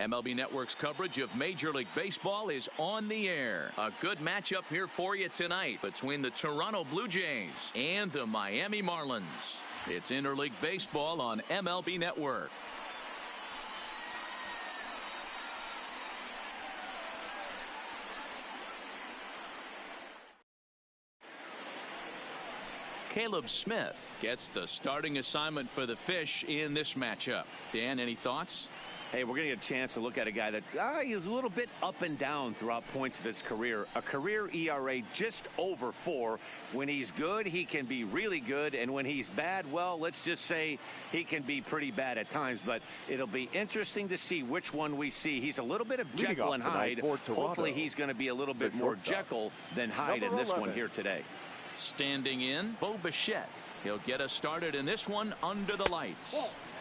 MLB Network's coverage of Major League Baseball is on the air. A good matchup here for you tonight between the Toronto Blue Jays and the Miami Marlins. It's Interleague Baseball on MLB Network. Caleb Smith gets the starting assignment for the Fish in this matchup. Dan, any thoughts? Hey, we're going to get a chance to look at a guy that he's a little bit up and down throughout points of his career. A career ERA just over 4. When he's good, he can be really good. And when he's bad, well, let's just say he can be pretty bad at times. But it'll be interesting to see which one we see. He's a little bit of Jekyll and Hyde. Hopefully he's going to be a little bit more Jekyll than Hyde in this one here today. Standing in, Bo Bichette. He'll get us started in this one under the lights.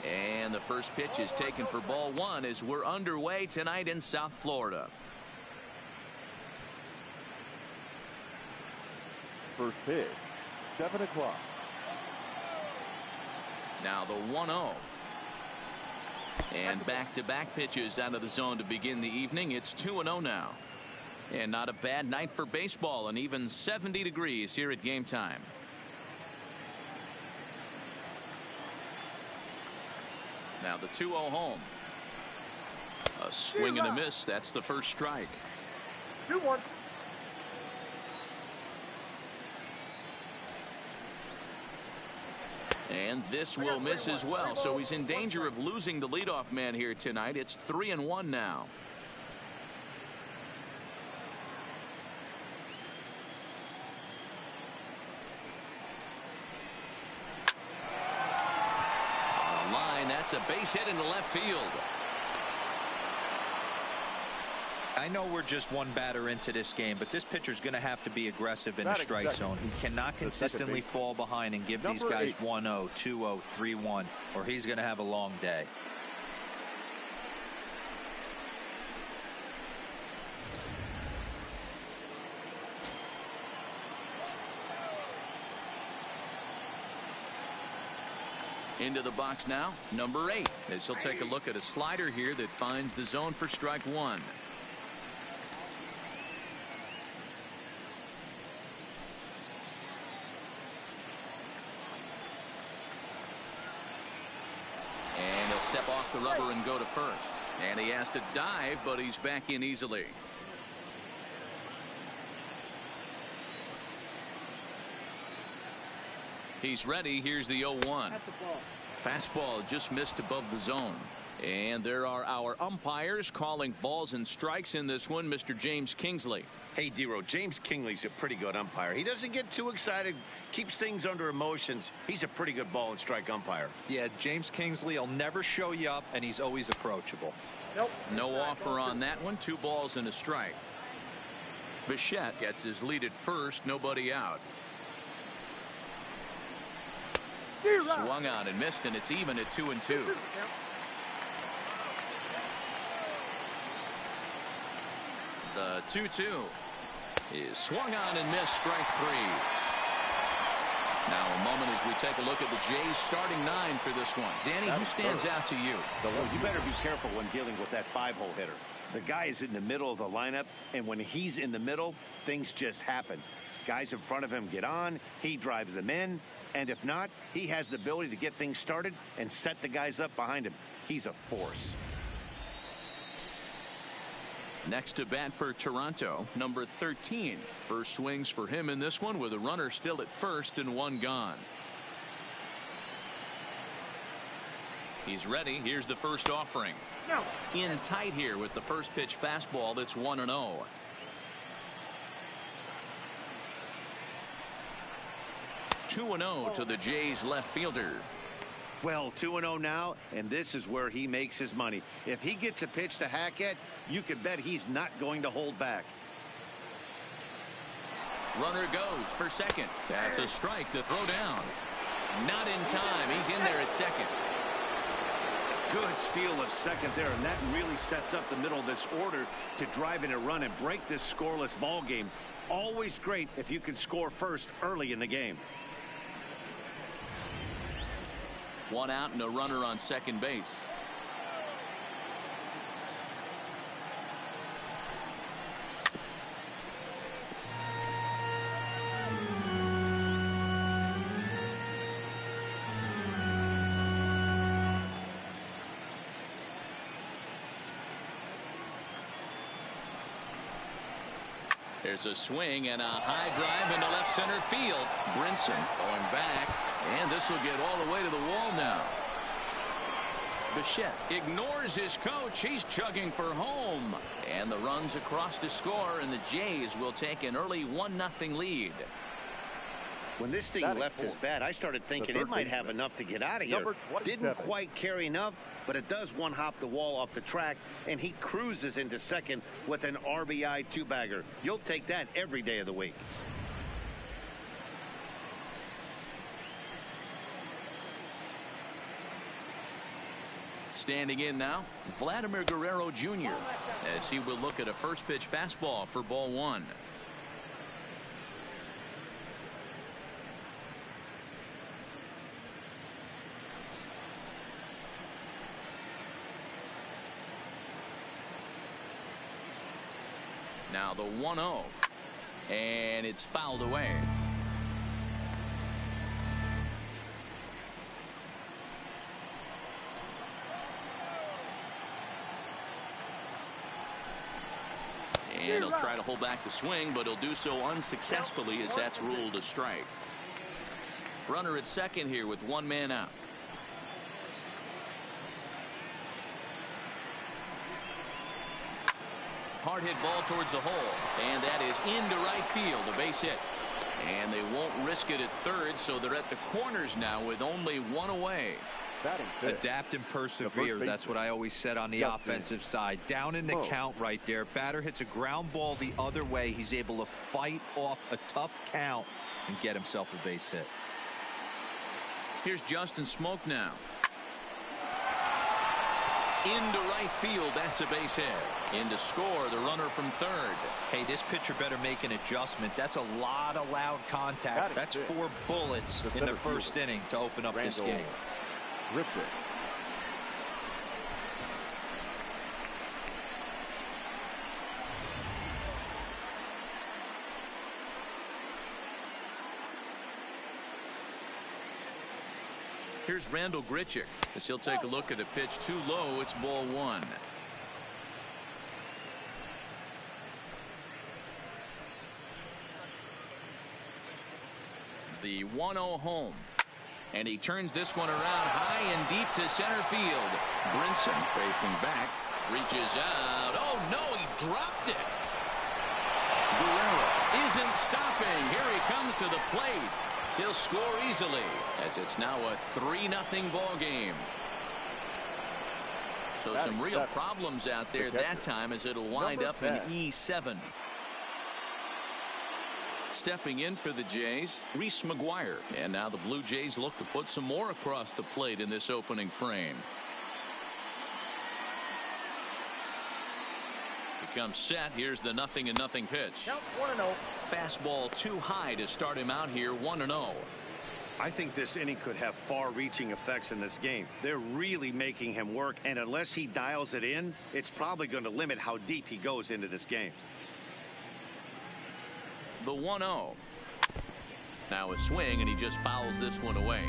And the first pitch is taken for ball 1 as we're underway tonight in South Florida. First pitch, 7 o'clock. Now the 1-0. And back-to-back pitches out of the zone to begin the evening. It's 2-0 now. And not a bad night for baseball, and even 70 degrees here at game time. Now the 2-0 home. A swing and a miss. That's the first strike. 2-1. And this will miss as well. So he's in danger of losing the leadoff man here tonight. It's 3-1 now. That's a base hit into left field. I know we're just one batter into this game, but this pitcher's going to have to be aggressive in the strike zone. He cannot consistently fall behind and give these guys 1-0, 2-0, 3-1, or he's going to have a long day. Into the box now, number 8, as he'll take a look at a slider here that finds the zone for strike 1. And he'll step off the rubber and go to first. And he has to dive, but he's back in easily. He's ready. Here's the 0-1. Fastball just missed above the zone. And there are our umpires calling balls and strikes in this one. Mr. James Kingsley. Hey, Dero, James Kingsley's a pretty good umpire. He doesn't get too excited, keeps things under emotions. He's a pretty good ball and strike umpire. Yeah, James Kingsley will never show you up, and he's always approachable. No offer on that one. 2 balls and a strike. Bichette gets his lead at first. Nobody out. Swung on and missed, and it's even at 2-2. The 2-2 is swung on and missed, strike 3. Now a moment as we take a look at the Jays starting 9 for this one. Danny, who stands out to you? You better be careful when dealing with that 5-hole hitter. The guy is in the middle of the lineup, and when he's in the middle, things just happen. Guys in front of him get on, he drives them in. And if not, he has the ability to get things started and set the guys up behind him. He's a force. Next to bat for Toronto, number 13. First swings for him in this one with a runner still at first and 1 gone. He's ready. Here's the first offering. In tight here with the first pitch fastball that's 1-0. 2-0 to the Jays left fielder. Well, 2-0 now, and this is where he makes his money. If he gets a pitch to hack at, you can bet he's not going to hold back. Runner goes for second. That's a strike to throw down. Not in time. He's in there at second. Good steal of second there, and that really sets up the middle of this order to drive in a run and break this scoreless ball game. Always great if you can score first early in the game. 1 out and a runner on second base. There's a swing and a high drive into left center field. Brinson going back, and this will get all the way to the wall now. Bichette ignores his coach. He's chugging for home, and the runs across to score, and the Jays will take an early 1-0 lead. When this thing left his bat, I started thinking it might have enough to get out of here. Didn't quite carry enough, but it does one-hop the wall off the track, and he cruises into second with an RBI two-bagger. You'll take that every day of the week. Standing in now, Vladimir Guerrero Jr. as he will look at a first pitch fastball for ball one. Now the 1-0, and it's fouled away. And he'll try to hold back the swing, but he'll do so unsuccessfully as that's ruled a strike. Runner at second here with one man out. Hard hit ball towards the hole, and that is into right field, a base hit. And they won't risk it at third, so they're at the corners now with only one away. Adapt and persevere. That's what I always said on the offensive side. Down in the count right there. Batter hits a ground ball the other way. He's able to fight off a tough count and get himself a base hit. Here's Justin Smoke now. Into right field, that's a base hit. In to score, the runner from third. Hey, this pitcher better make an adjustment. That's a lot of loud contact. That's 4 bullets in the first inning to open up this game. Rips it. Here's Randall Grichuk as he'll take a look at a pitch too low. It's ball one. The 1-0 home. And he turns this one around high and deep to center field. Brinson facing back. Reaches out. Oh, no, he dropped it. Guerrero isn't stopping. Here he comes to the plate. He'll score easily as it's now a 3-0 ball game. So some real problems out there that time as it'll wind up in E7. Stepping in for the Jays, Reese McGuire. And now the Blue Jays look to put some more across the plate in this opening frame. Becomes set. Here's the 0-0 pitch. Count 1-0. Fastball too high to start him out here. 1-0. I think this inning could have far-reaching effects in this game. They're really making him work, and unless he dials it in, it's probably going to limit how deep he goes into this game. The 1-0. Now a swing, and he just fouls this one away.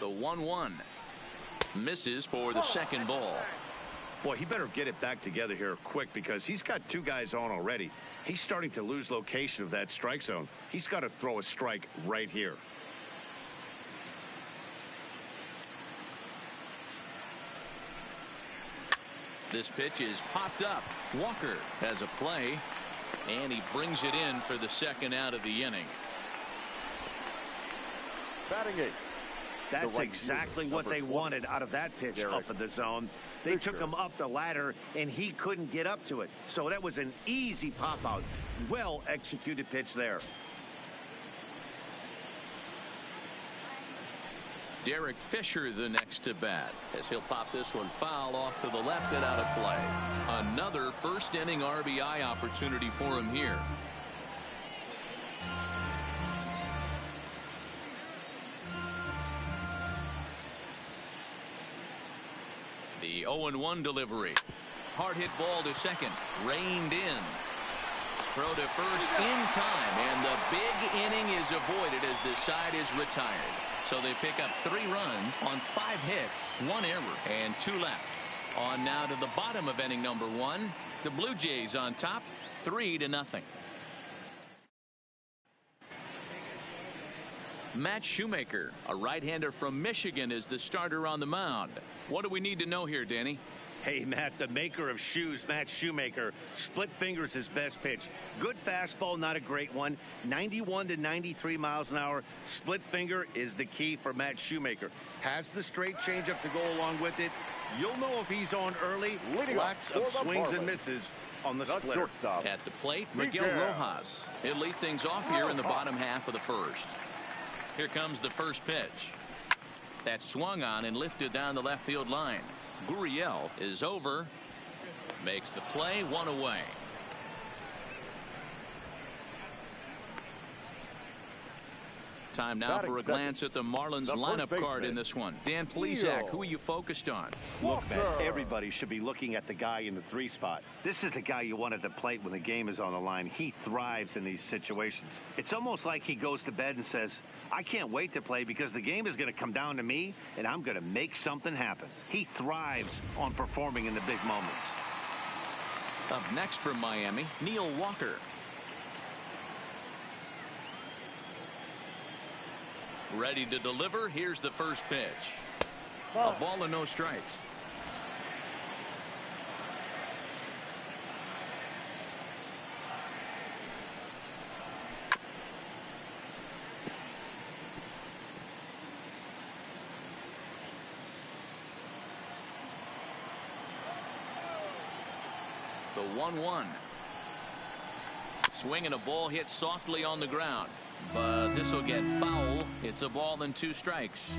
The 1-1 misses for the second ball. Boy, he better get it back together here quick because he's got 2 guys on already. He's starting to lose location of that strike zone. He's got to throw a strike right here. This pitch is popped up. Walker has a play, and he brings it in for the second out of the inning. Batting 8. That's exactly what they wanted out of that pitch up in the zone. They took him up the ladder, and he couldn't get up to it. So that was an easy pop-out. Well-executed pitch there. Derek Fisher the next to bat as he'll pop this one foul off to the left and out of play. Another first inning RBI opportunity for him here. The 0-1 delivery. Hard hit ball to second. Reined in. Throw to first in time, and the big inning is avoided as the side is retired. So they pick up 3 runs on 5 hits, 1 error, and 2 left. On now to the bottom of inning number 1. The Blue Jays on top, 3-0. Matt Shoemaker, a right-hander from Michigan, is the starter on the mound. What do we need to know here, Danny? Hey, Matt, the maker of shoes, Matt Shoemaker. Split finger's his best pitch. Good fastball, not a great one. 91 to 93 miles an hour. Split finger is the key for Matt Shoemaker. Has the straight changeup to go along with it. You'll know if he's on early. Lots of swings and misses on the splitter. At the plate, Miguel Rojas. He'll lead things off here in the bottom half of the first. Here comes the first pitch. That's swung on and lifted down the left field line. Gurriel is over. Makes the play, 1 away. Time now for a glance at the Marlins lineup card in this one. Dan Plesac, who are you focused on? Look, man, everybody should be looking at the guy in the 3 spot. This is the guy you want at the plate when the game is on the line. He thrives in these situations. It's almost like he goes to bed and says, I can't wait to play because the game is going to come down to me and I'm going to make something happen. He thrives on performing in the big moments. Up next from Miami, Neil Walker. Ready to deliver. Here's the first pitch. A ball and no strikes. The 1-1. Swinging a ball hit softly on the ground. But this will get foul. It's a ball and 2 strikes.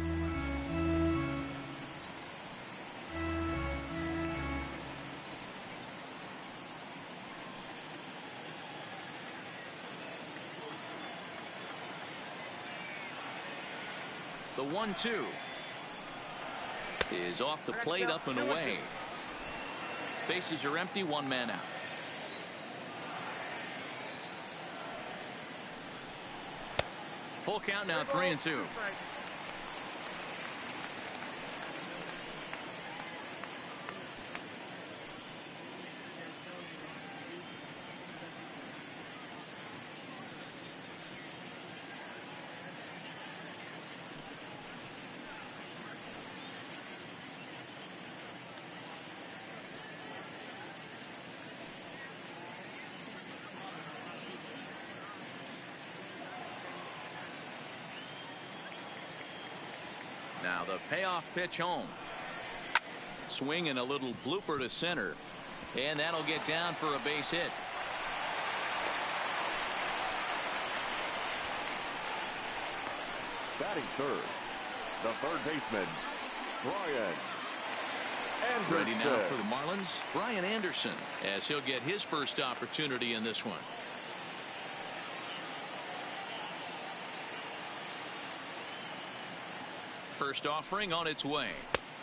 The 1-2 is off the plate, up and away. Bases are empty, 1 man out. Full count now, 3-2. Now the payoff pitch home. Swing and a little blooper to center. And that'll get down for a base hit. Batting third, the third baseman, Brian Anderson. Ready now for the Marlins, Brian Anderson, as he'll get his first opportunity in this one. First offering on its way.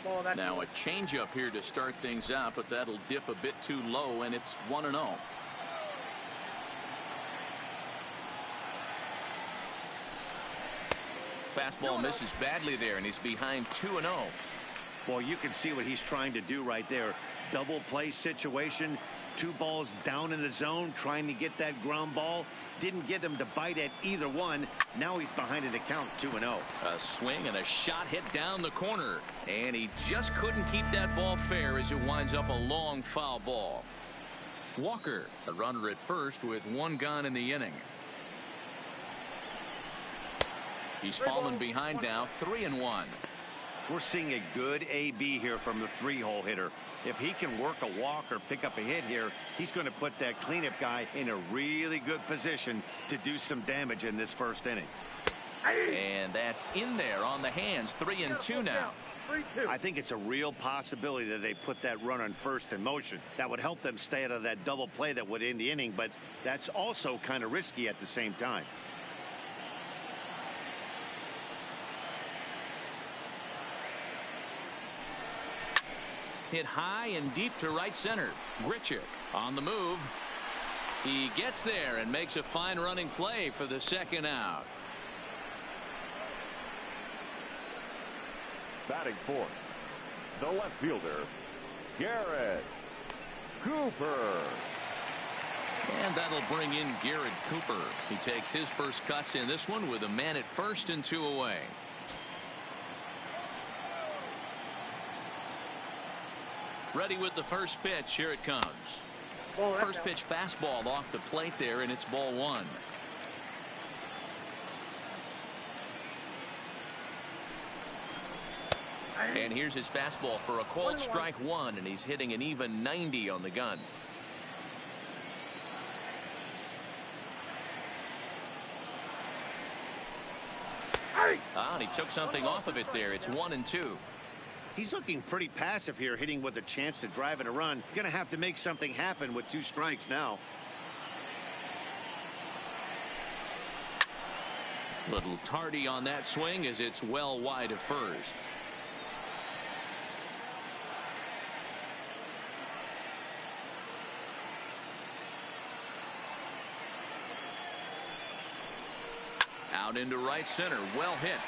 Now a changeup here to start things out, but that'll dip a bit too low, and it's 1-0. Fastball misses badly there, and he's behind 2-0. Well, you can see what he's trying to do right there. Double play situation. 2 balls down in the zone, trying to get that ground ball. Didn't get him to bite at either one. Now he's behind in the count, 2-0. A swing and a shot hit down the corner, and he just couldn't keep that ball fair as it winds up a long foul ball. Walker, a runner at first with 1 gone in the inning. He's fallen behind now, 3-1. We're seeing a good AB here from the 3-hole hitter. If he can work a walk or pick up a hit here, he's going to put that cleanup guy in a really good position to do some damage in this first inning. And that's in there on the hands, 3-2 now. I think it's a real possibility that they put that run on first in motion. That would help them stay out of that double play that would end the inning, but that's also kind of risky at the same time. Hit high and deep to right center. Grichuk on the move. He gets there and makes a fine running play for the second out. Batting fourth, the left fielder, Garrett Cooper. And that'll bring in Garrett Cooper. He takes his first cuts in this one with a man at first and 2 away. Ready with the first pitch. Here it comes. First pitch fastball off the plate there, and it's ball 1. And here's his fastball for a called strike 1, and he's hitting an even 90 on the gun. And he took something off of it there. It's 1-2. He's looking pretty passive here, hitting with a chance to drive and a run. Gonna have to make something happen with 2 strikes now. Little tardy on that swing as it's well wide of first. Out into right center. Well hit.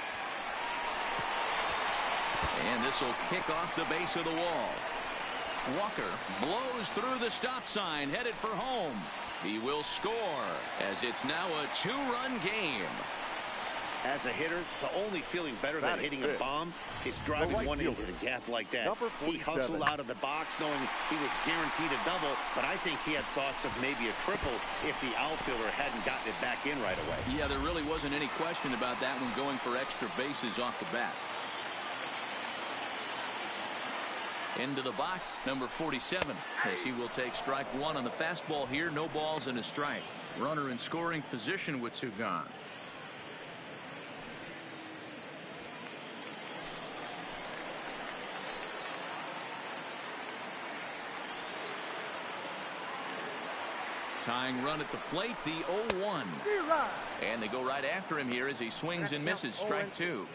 And this will kick off the base of the wall. Walker blows through the stop sign, headed for home. He will score as it's now a 2-run game. As a hitter, the only feeling better than hitting a bomb is driving one into the gap like that. He hustled out of the box knowing he was guaranteed a double, but I think he had thoughts of maybe a triple if the outfielder hadn't gotten it back in right away. Yeah, there really wasn't any question about that one, going for extra bases off the bat. Into the box, number 47, as he will take strike 1 on the fastball here. No balls and a strike. Runner in scoring position with 2 gone. Tying run at the plate, the 0-1. And they go right after him here as he swings and misses. Strike 2.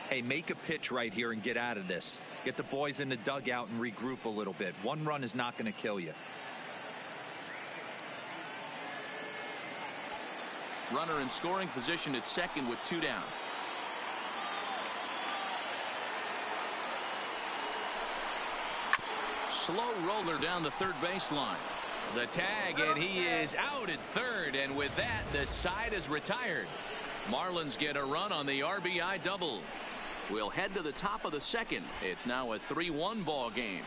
Hey, make a pitch right here and get out of this. Get the boys in the dugout and regroup a little bit. 1 run is not going to kill you. Runner in scoring position at second with 2 down. Slow roller down the third baseline. The tag, and he is out at third, and with that, the side is retired. Marlins get a run on the RBI double. We'll head to the top of the second. It's now a 3-1 ball game.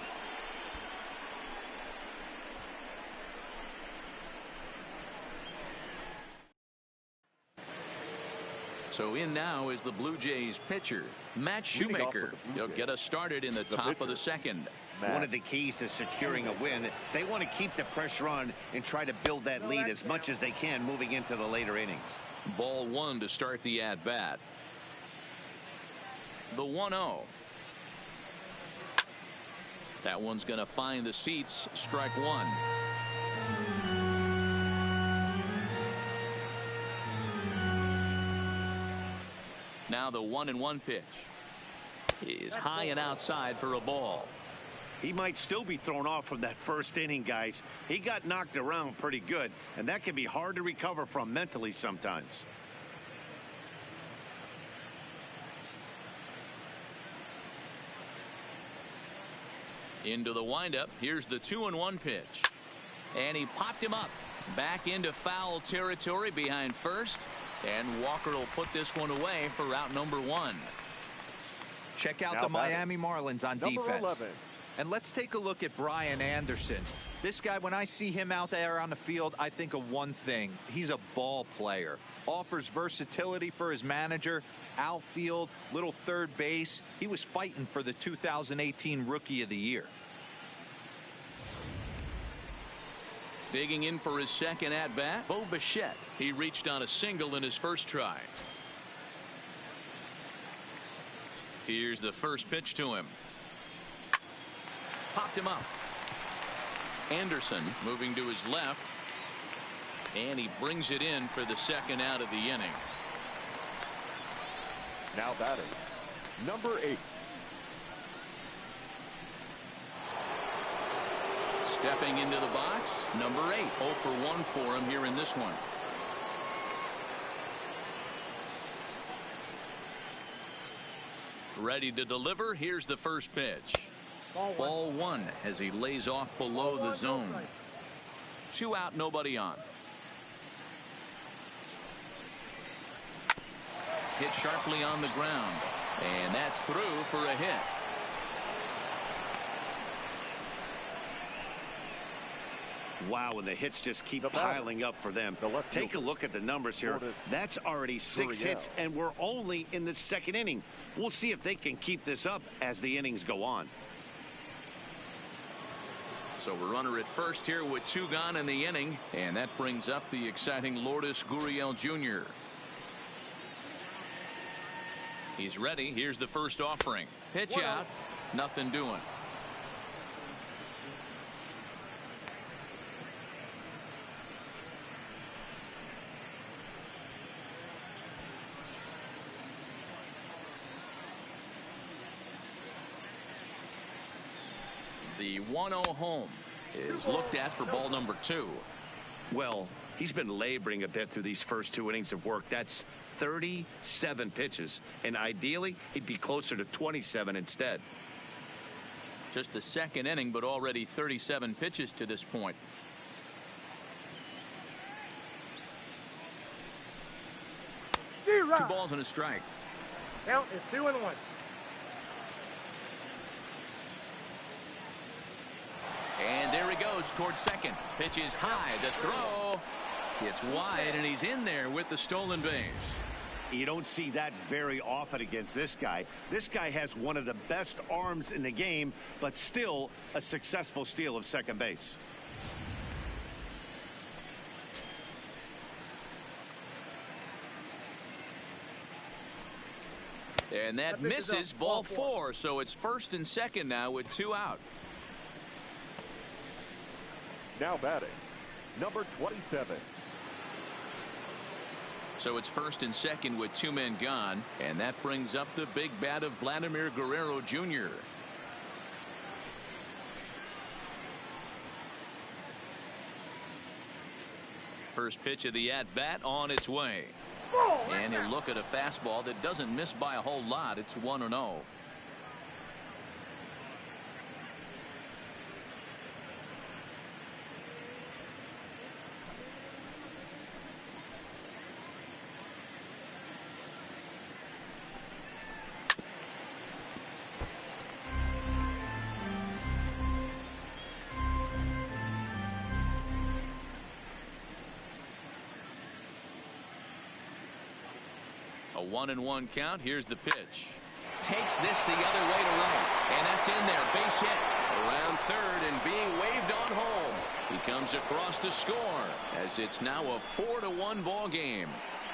So in now is the Blue Jays pitcher, Matt Shoemaker. He'll get us started in the top of the second. One of the keys to securing a win, they want to keep the pressure on and try to build that lead as much as they can moving into the later innings. Ball 1 to start the at-bat. The 1-0. That one's going to find the seats. Strike 1. Now the 1-1 pitch is high and outside for a ball. He might still be thrown off from that first inning, guys. He got knocked around pretty good, and that can be hard to recover from mentally sometimes. Into the windup. Here's the 2-1 pitch. And he popped him up. Back into foul territory behind first. And Walker will put this one away for out number 1. Check out the Miami Marlins on defense. 11. And let's take a look at Brian Anderson. This guy, when I see him out there on the field, I think of one thing. He's a ball player. Offers versatility for his manager. Outfield, little third base. He was fighting for the 2018 Rookie of the Year. Digging in for his second at-bat, Bo Bichette. He reached on a single in his first try. Here's the first pitch to him. Popped him up. Anderson moving to his left. And he brings it in for the second out of the inning. Now batting, number 8. Stepping into the box, number 8. 0 for 1 for him here in this one. Ready to deliver. Here's the first pitch. Ball one as he lays off below the zone. 2 out, nobody on. Hit sharply on the ground, and that's through for a hit. Wow, and the hits just keep piling up for them. Take a look at the numbers here. That's already 6 hits, and we're only in the 2nd inning. We'll see if they can keep this up as the innings go on. So we're runner at first here with 2 gone in the inning, and that brings up the exciting Lourdes Gurriel Jr. He's ready. Here's the first offering. Pitch out. Nothing doing. The 1-0 home is looked at for ball number 2. Well, he's been laboring a bit through these first 2 innings of work. That's 37 pitches, and ideally he'd be closer to 27 instead. Just the 2nd inning, but already 37 pitches to this point. Two balls and a strike. Count is 2-1. And there he goes towards second. Pitch is high. The throw. It's wide, and he's in there with the stolen base. You don't see that very often against this guy. This guy has one of the best arms in the game, but still a successful steal of second base. And that misses. Ball 4. So it's 1st and 2nd now with 2 out. Now batting, number 27. So it's 1st and 2nd with 2 men gone, and that brings up the big bat of Vladimir Guerrero Jr. First pitch of the at-bat on its way. And he'll look at a fastball that doesn't miss by a whole lot. It's 1-0. A 1-1 count. Here's the pitch. Takes this the other way to right. And that's in there. Base hit. Around third and being waved on home. He comes across to score as it's now a 4-1 ball game.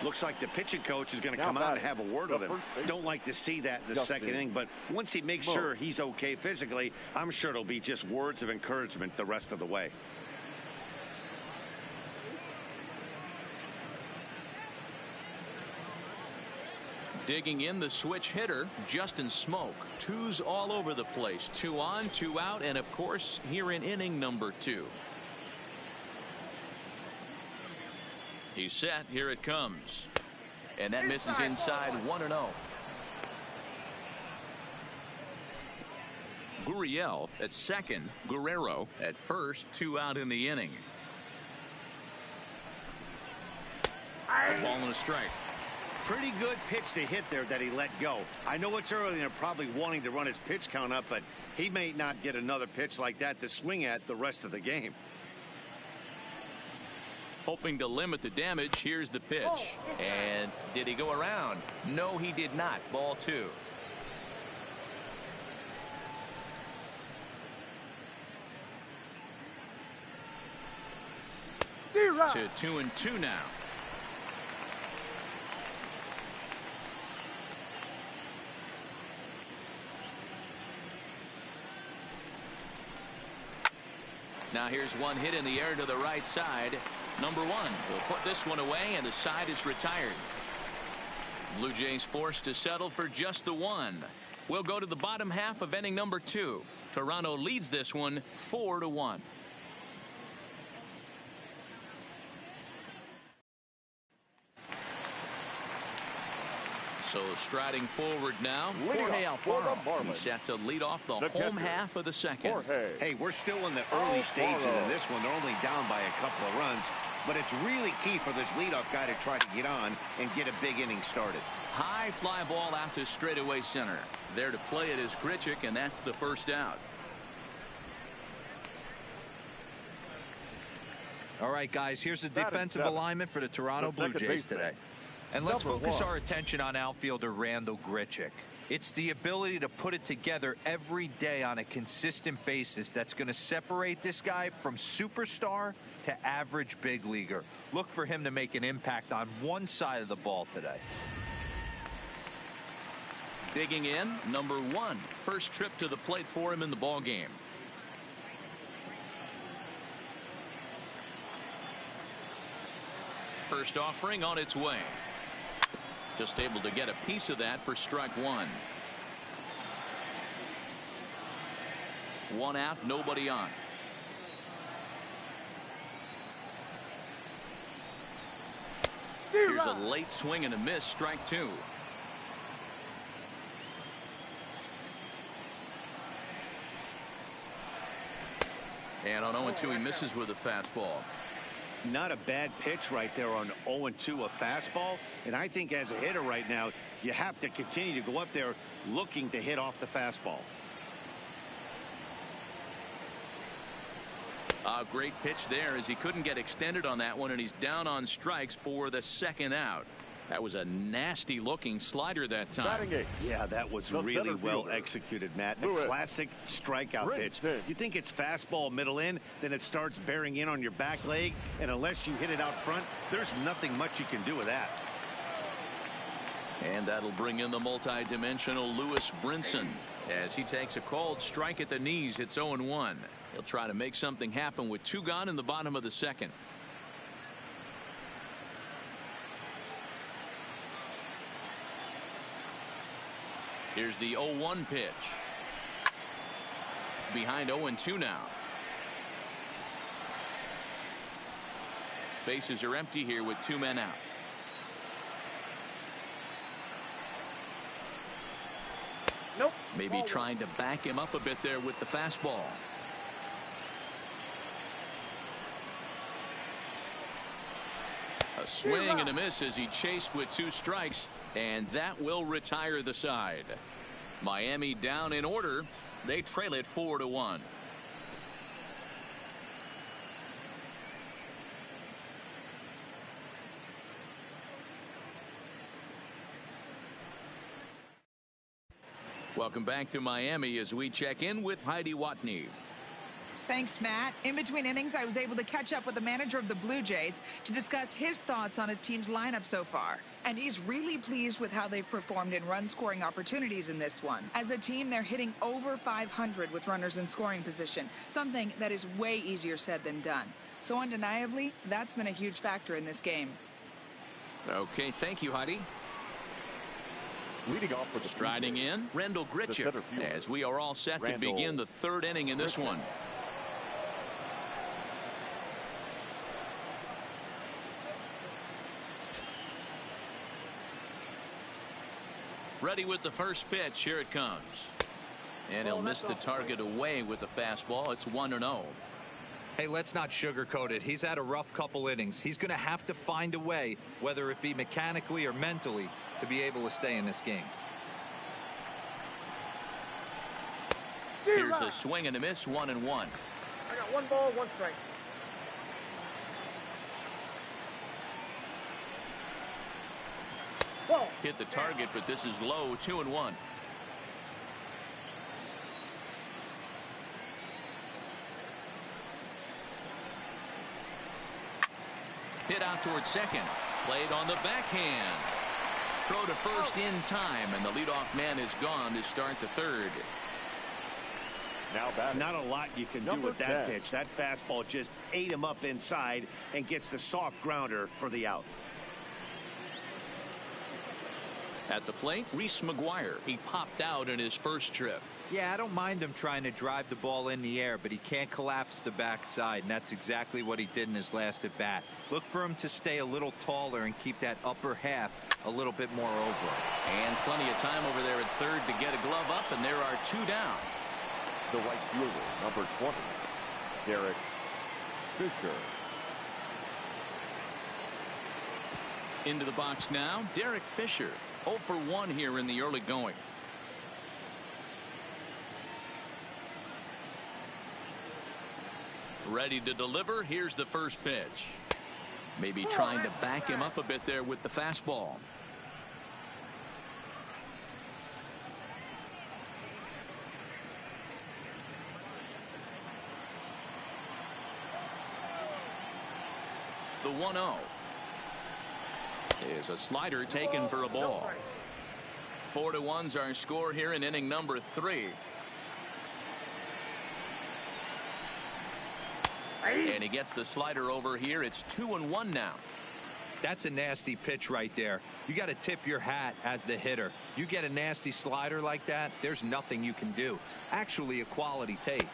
Looks like the pitching coach is going to come out and have a word with him. Don't like to see that in the 2nd inning, but once he makes sure he's okay physically, I'm sure it'll be just words of encouragement the rest of the way. Digging in the switch hitter, Justin Smoke. 2s all over the place. 2 on, 2 out, and of course here in inning number 2. He's set. Here it comes. And that misses inside. 1-0. Gurriel at second. Guerrero at first. 2 out in the inning. A ball and a strike. Pretty good pitch to hit there that he let go. I know it's early and they're probably wanting to run his pitch count up, but he may not get another pitch like that to swing at the rest of the game. Hoping to limit the damage. Here's the pitch. And did he go around? No, he did not. Ball 2. To 2-2 now. Now here's one hit in the air to the right side. Number 1 will put this one away, and the side is retired. Blue Jays forced to settle for just the 1. We'll go to the bottom half of inning number 2. Toronto leads this one 4-1. So striding forward now, Jorge Alfaro. He's set to lead off the home half of the second. Hey, we're still in the early stages of this one. They're only down by a couple of runs, but it's really key for this leadoff guy to try to get on and get a big inning started. High fly ball out to straightaway center. There to play it is Grichuk, and that's the first out. All right, guys, here's the defensive alignment for the Toronto Blue Jays today. And let's focus our attention on outfielder Randal Grichuk. It's the ability to put it together every day on a consistent basis that's going to separate this guy from superstar to average big leaguer. Look for him to make an impact on one side of the ball today. Digging in, number 1. First trip to the plate for him in the ball game. First offering on its way. Just able to get a piece of that for strike 1. 1 out, nobody on. Here's a late swing and a miss, strike 2. And on 0-2 he misses with a fastball. Not a bad pitch right there on 0-2, a fastball. And I think as a hitter right now, you have to continue to go up there looking to hit off the fastball. A great pitch there as he couldn't get extended on that one, and he's down on strikes for the second out. That was a nasty looking slider that time. Yeah, that was really well executed, Matt. A classic strikeout pitch. You think it's fastball middle in, then it starts bearing in on your back leg, and unless you hit it out front, there's nothing much you can do with that. And that'll bring in the multi-dimensional Lewis Brinson as he takes a called strike at the knees. It's 0-1. He'll try to make something happen with 2 gone in the bottom of the second. Here's the 0-1 pitch. Behind 0-2 now. Bases are empty here with 2 men out. Nope. Maybe trying to back him up a bit there with the fastball. A swing and a miss as he chased with 2 strikes, and that will retire the side. Miami down in order. They trail it 4-1. Welcome back to Miami as we check in with Heidi Watney. Thanks, Matt. In between innings, I was able to catch up with the manager of the Blue Jays to discuss his thoughts on his team's lineup so far. And he's really pleased with how they've performed in run-scoring opportunities in this one. As a team, they're hitting over 500 with runners in scoring position, something that is way easier said than done. So undeniably, that's been a huge factor in this game. Okay, thank you, Heidi. Leading off for the striding in, Randal Grichuk, as we are all set to begin the 3rd inning in this one. Ready with the first pitch. Here it comes. And he'll miss the target away with the fastball. It's 1-0. Hey, let's not sugarcoat it. He's had a rough couple innings. He's going to have to find a way, whether it be mechanically or mentally, to be able to stay in this game. Here's a swing and a miss, 1-1. I got 1 ball, 1 strike. Whoa. Hit the target, but this is low, 2-1. Hit out towards second. Played on the backhand. Throw to first in time, and the leadoff man is gone to start the 3rd. Now batting. Not a lot you can do with that pitch. That fastball just ate him up inside and gets the soft grounder for the out. At the plate, Reese McGuire. He popped out in his first trip. Yeah, I don't mind him trying to drive the ball in the air, but he can't collapse the backside, and that's exactly what he did in his last at bat. Look for him to stay a little taller and keep that upper half a little bit more over. And plenty of time over there at third to get a glove up, and there are 2 down. The right fielder, number 20, Derek Fisher. Into the box now, Derek Fisher. 0 for 1 here in the early going. Ready to deliver. Here's the first pitch. Maybe trying to back him up a bit there with the fastball. The 1-0 is a slider taken for a ball. 4-1's our score here in inning number 3. And he gets the slider over here. It's 2-1 now. That's a nasty pitch right there. You got to tip your hat as the hitter. You get a nasty slider like that, there's nothing you can do. Actually, a quality take.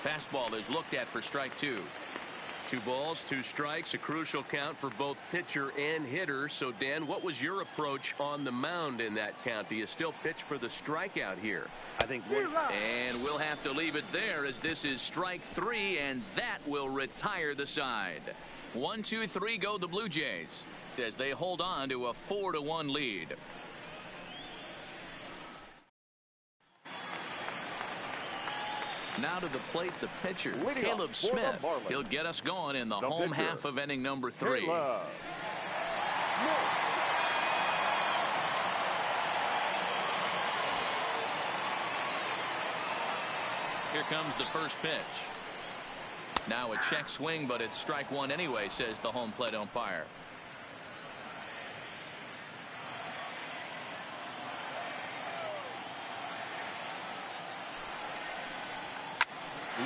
Fastball is looked at for strike 2. 2 balls, 2 strikes, a crucial count for both pitcher and hitter. So, Dan, what was your approach on the mound in that count? Do you still pitch for the strikeout here? I think and we'll have to leave it there, as this is strike 3, and that will retire the side. 1, 2, 3 go the Blue Jays as they hold on to a 4-1 lead. Now to the plate, the pitcher, Caleb Smith. He'll get us going in the home half of inning number 3. Here comes the first pitch. Now a check swing, but it's strike 1 anyway, says the home plate umpire.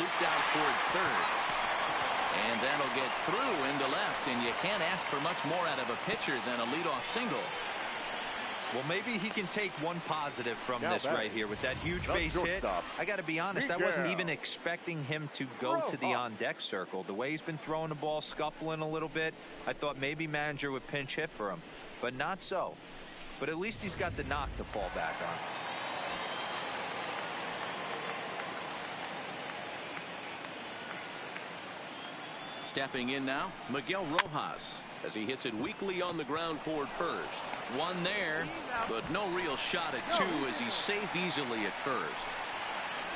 Looped out toward third. And that'll get through into left, and you can't ask for much more out of a pitcher than a leadoff single. Well, maybe he can take one positive from this right here with that huge base hit. I got to be honest, I wasn't even expecting him to go to the on-deck circle. The way he's been throwing the ball, scuffling a little bit, I thought maybe manager would pinch hit for him, but not so. But at least he's got the knock to fall back on. Stepping in now, Miguel Rojas, as he hits it weakly on the ground toward first. 1 there, but no real shot at 2 as he's safe easily at first.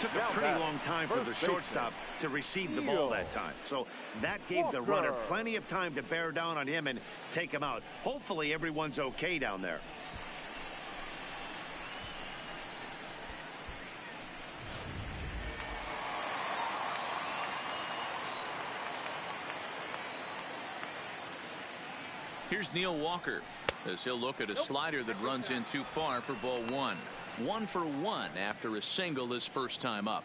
Took a pretty long time for the shortstop to receive the ball that time. So that gave the runner plenty of time to bear down on him and take him out. Hopefully everyone's okay down there. Here's Neil Walker as he'll look at a slider that runs in too far for ball 1. 1 for 1 after a single his first time up.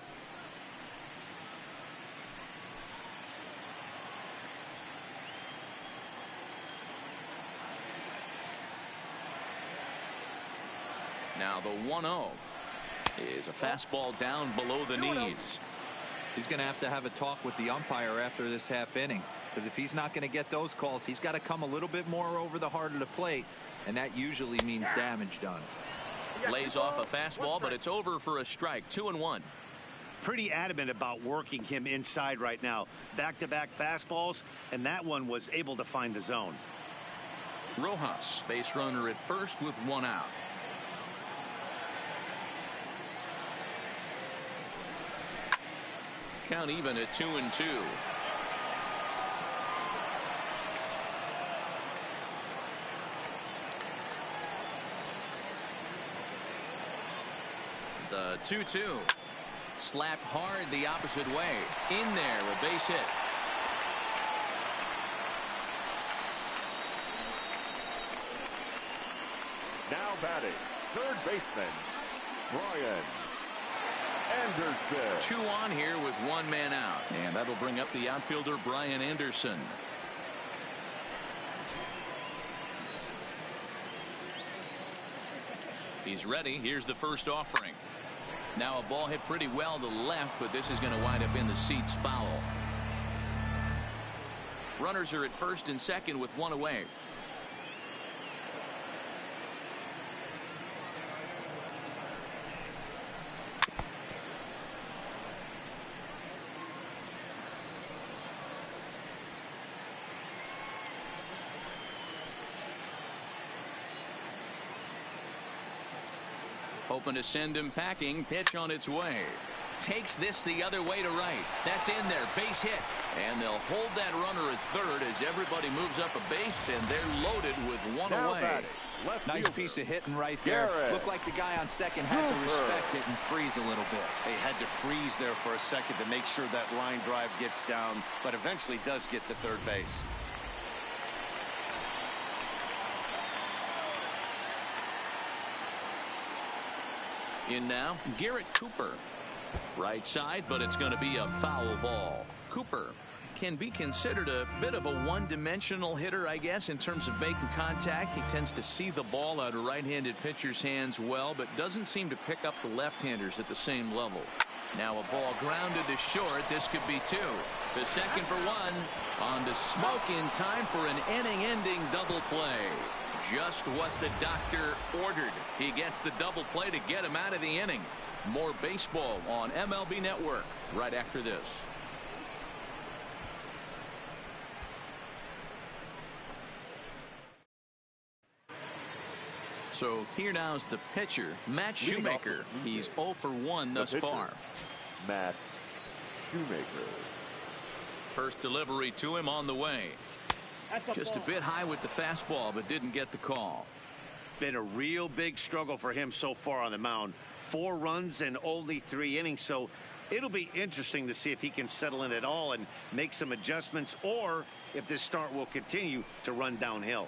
Now the 1-0 is a fastball down below the knees. He's going to have a talk with the umpire after this half inning, because if he's not going to get those calls, he's got to come a little bit more over the heart of the plate, and that usually means damage done. Lays off a fastball, but it's over for a strike. 2-1. Pretty adamant about working him inside right now. Back-to-back fastballs, and that one was able to find the zone. Rojas, base runner at first with 1 out. Count even at 2-2. The 2-2. Slapped hard the opposite way. In there, a base hit. Now batting, third baseman, Brian Anderson. 2 on here with 1 man out. And that'll bring up the outfielder, Brian Anderson. He's ready. Here's the first offering. Now a ball hit pretty well to the left, but this is going to wind up in the seats foul. Runners are at first and second with 1 away. Hoping to send him packing. Pitch on its way. Takes this the other way to right. That's in there. Base hit. And they'll hold that runner at third as everybody moves up a base, and they're loaded with one away. Nice piece of hitting right there. Looked like the guy on second had to respect it and freeze a little bit. He had to freeze there for a second to make sure that line drive gets down, but eventually does get to third base. In now, Garrett Cooper. Right side, but it's going to be a foul ball. Cooper can be considered a bit of a one-dimensional hitter, I guess, in terms of making contact. He tends to see the ball out of right-handed pitchers' hands well, but doesn't seem to pick up the left-handers at the same level. Now a ball grounded to short. This could be two. The second for one. On to Smoke in time for an inning-ending double play. Just what the doctor ordered. He gets the double play to get him out of the inning. More baseball on MLB Network right after this. So here now's the pitcher, Matt Shoemaker. He's 0 for 1 thus far. Matt Shoemaker. First delivery to him on the way. Just a bit high with the fastball, but didn't get the call. Been a real big struggle for him so far on the mound. 4 runs in only 3 innings, so it'll be interesting to see if he can settle in at all and make some adjustments, or if this start will continue to run downhill.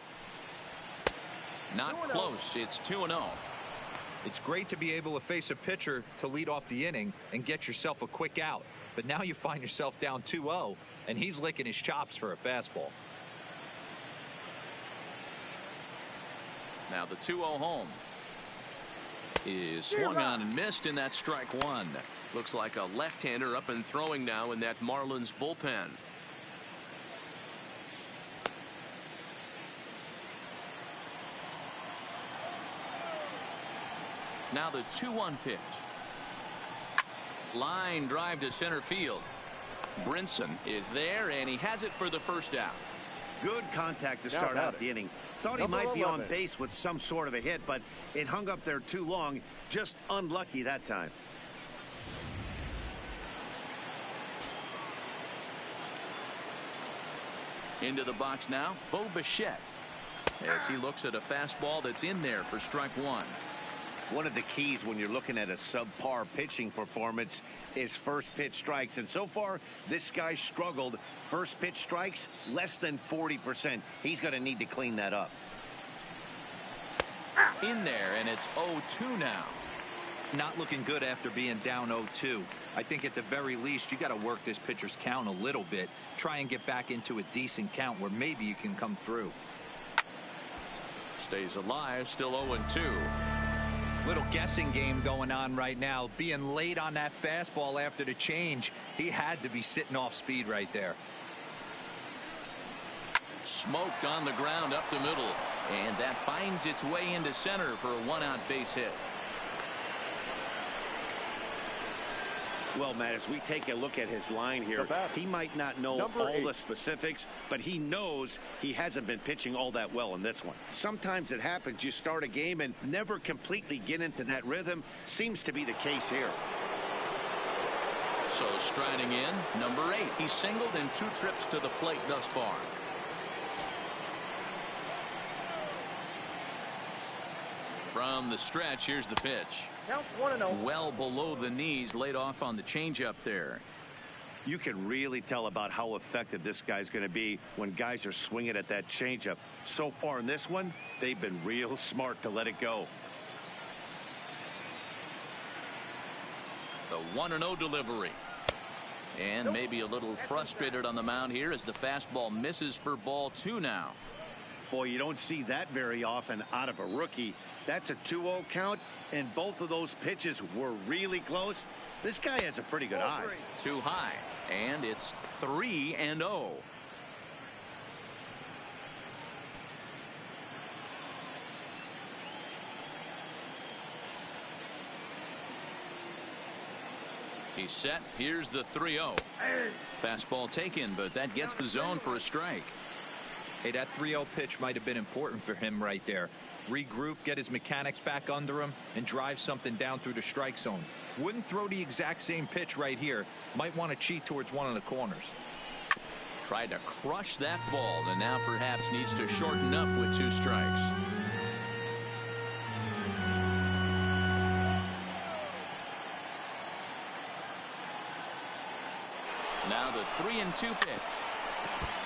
Not close. It's 2-0. It's great to be able to face a pitcher to lead off the inning and get yourself a quick out. But now you find yourself down 2-0, and he's licking his chops for a fastball. Now the 2-0 home is swung on and missed, and that's strike one. Looks like a left-hander up and throwing now in that Marlins bullpen. Now the 2-1 pitch. Line drive to center field. Brinson is there, and he has it for the first out. Good contact to start out the inning. Thought he might be on base with some sort of a hit, but it hung up there too long. Just unlucky that time. Into the box now, Bo Bichette, as he looks at a fastball that's in there for strike one. One of the keys when you're looking at a subpar pitching performance is first pitch strikes, and so far this guy struggled. First pitch strikes less than 40%. He's going to need to clean that up. In there, and it's 0-2 now. Not looking good after being down 0-2. I think at the very least you got to work this pitcher's count a little bit. Try and get back into a decent count where maybe you can come through. Stays alive, still 0-2. Little guessing game going on right now. Being late on that fastball after the change. He had to be sitting off speed right there. Smoked on the ground up the middle, and that finds its way into center for a one-out base hit. Well, Matt, as we take a look at his line here, he might not know all the specifics, but he knows he hasn't been pitching all that well in this one. Sometimes it happens. You start a game and never completely get into that rhythm. Seems to be the case here. So striding in, number 8. He's singled in 2 trips to the plate thus far. From the stretch, here's the pitch. Count 1-0. Well below the knees, laid off on the changeup there. You can really tell about how effective this guy's going to be when guys are swinging at that changeup. So far in this one, they've been real smart to let it go. The 1-0 delivery. And maybe a little frustrated on the mound here as the fastball misses for ball 2 now. Boy, you don't see that very often out of a rookie. That's a 2-0 count, and both of those pitches were really close. This guy has a pretty good eye. Too high, and it's 3-0. He's set. Here's the 3-0. Fastball taken, but that gets the zone for a strike. Hey, that 3-0 pitch might have been important for him right there. regroup, get his mechanics back under him, and drive something down through the strike zone. Wouldn't throw the exact same pitch right here. Might want to cheat towards one of the corners. Tried to crush that ball, and now perhaps needs to shorten up with 2 strikes. Now the 3-2 pitch.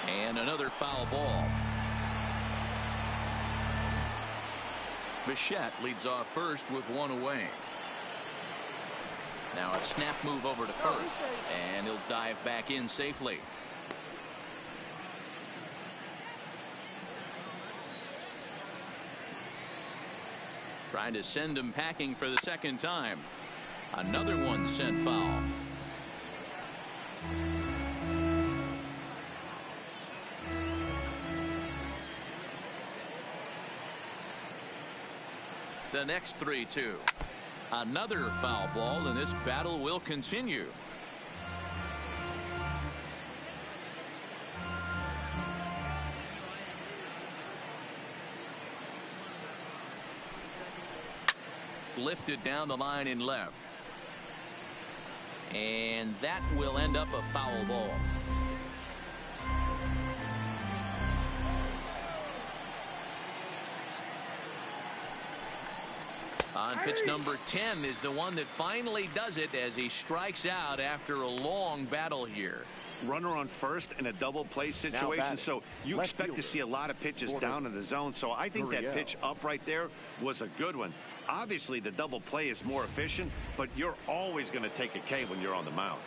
And another foul ball. Bichette leads off first with 1 away. Now a snap move over to first, and he'll dive back in safely. Trying to send him packing for the second time. Another one sent foul. The next 3-2. Another foul ball, and this battle will continue. Lifted down the line in left. And that will end up a foul ball. On pitch number 10 is the one that finally does it as he strikes out after a long battle here. Runner on first in a double play situation, so you expect to see a lot of pitches down in the zone. So I think that pitch up right there was a good one. Obviously the double play is more efficient, but you're always going to take a K when you're on the mound.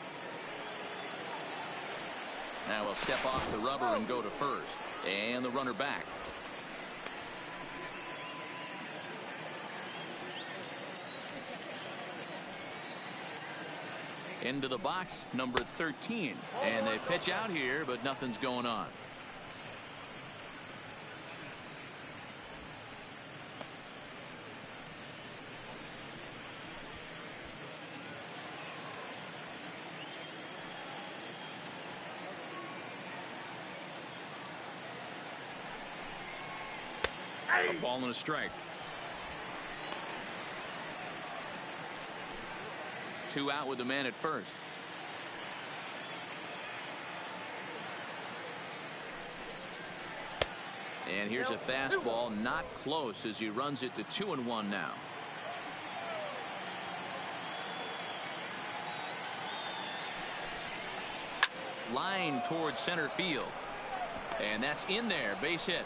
Now he'll step off the rubber and go to first, and the runner back. Into the box, number 13, and they pitch out here, but nothing's going on. A ball and a strike. 2 out with the man at first. And here's a fastball, not close, as he runs it to 2-1 now. Line towards center field, and that's in there, base hit.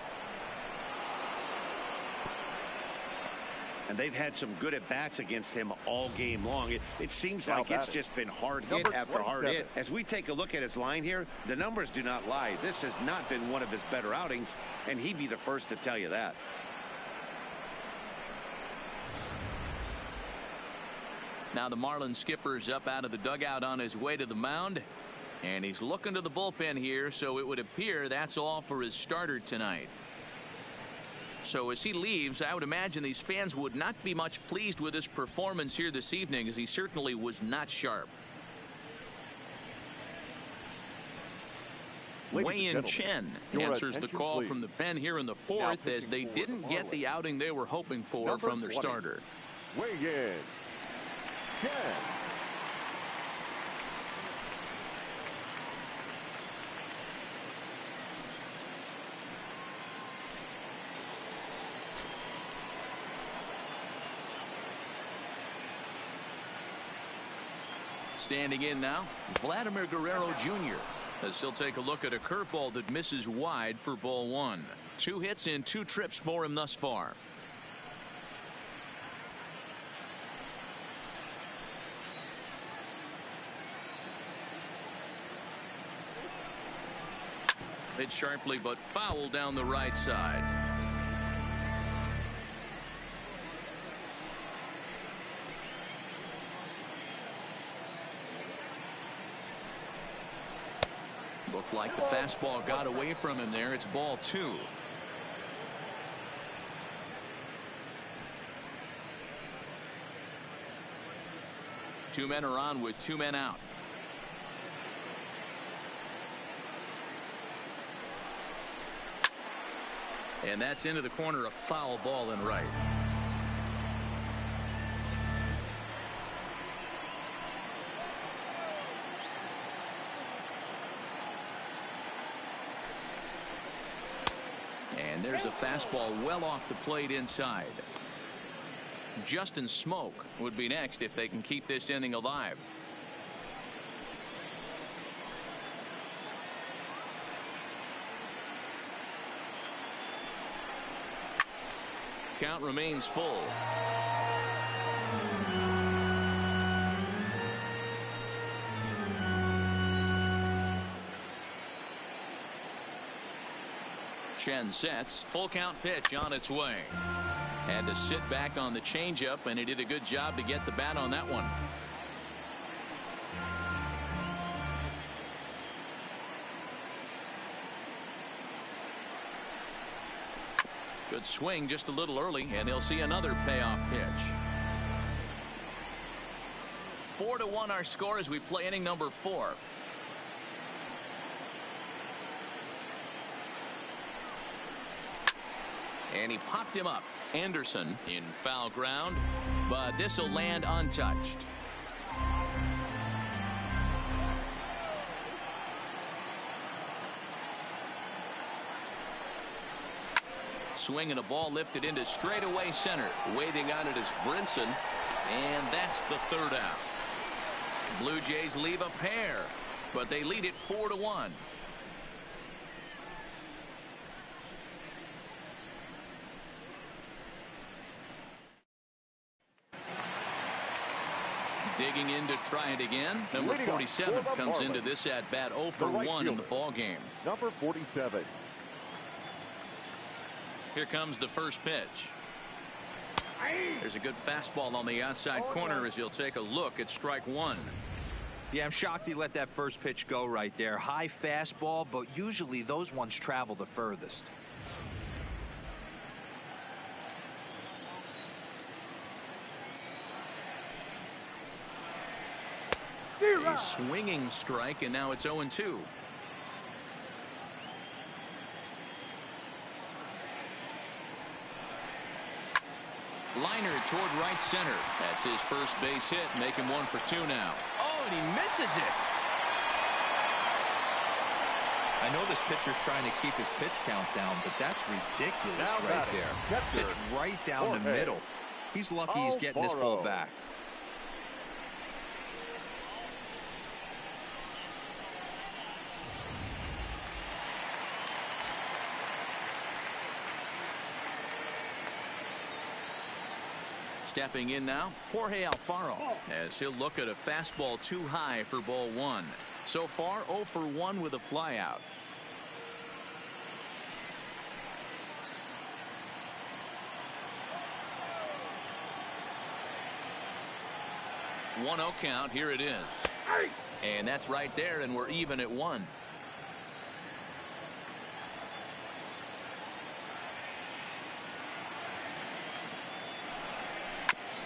And they've had some good at-bats against him all game long. It seems like it's just been hard hit after hard hit. As we take a look at his line here, the numbers do not lie. This has not been one of his better outings, and he'd be the first to tell you that. Now the Marlins skipper's up out of the dugout on his way to the mound, and he's looking to the bullpen here, so it would appear that's all for his starter tonight. So as he leaves, I would imagine these fans would not be much pleased with his performance here this evening, as he certainly was not sharp. Wei-Yin Chen answers the call from the pen here in the 4th, as they didn't get the outing they were hoping for from their starter. Wei-Yin Chen. Standing in now, Vladimir Guerrero Jr. as he'll take a look at a curveball that misses wide for ball 1. 2 hits in 2 trips for him thus far. Hit sharply but foul down the right side. Looked like the fastball got away from him there. It's ball 2. Two men are on with 2 men out. And that's into the corner, a foul ball in right. And there's a fastball well off the plate inside. Justin Smoke would be next if they can keep this inning alive. Count remains full. Chen sets. Full count pitch on its way. Had to sit back on the changeup, and he did a good job to get the bat on that one. Good swing just a little early, and he'll see another payoff pitch. 4-1 our score as we play inning number 4. And he popped him up. Anderson in foul ground, but this will land untouched. Swing and a ball lifted into straightaway center. Waving on it is Brinson, and that's the third out. Blue Jays leave a pair, but they lead it 4-1. Digging in to try it again. Number 47 comes into this at bat 0 for 1 in the ball game. Number 47. Here comes the first pitch. There's a good fastball on the outside corner as he'll take a look at strike 1. Yeah, I'm shocked he let that first pitch go right there. High fastball, but usually those ones travel the furthest. A swinging strike, and now it's 0-2. Liner toward right center. That's his first base hit, making 1 for 2 now. Oh, and he misses it. I know this pitcher's trying to keep his pitch count down, but that's ridiculous right there. It's right down the middle. He's lucky he's getting this ball back. Stepping in now, Jorge Alfaro, as he'll look at a fastball too high for ball 1. So far, 0 for 1 with a flyout. One 0 count. Here it is. And that's right there, and we're even at 1.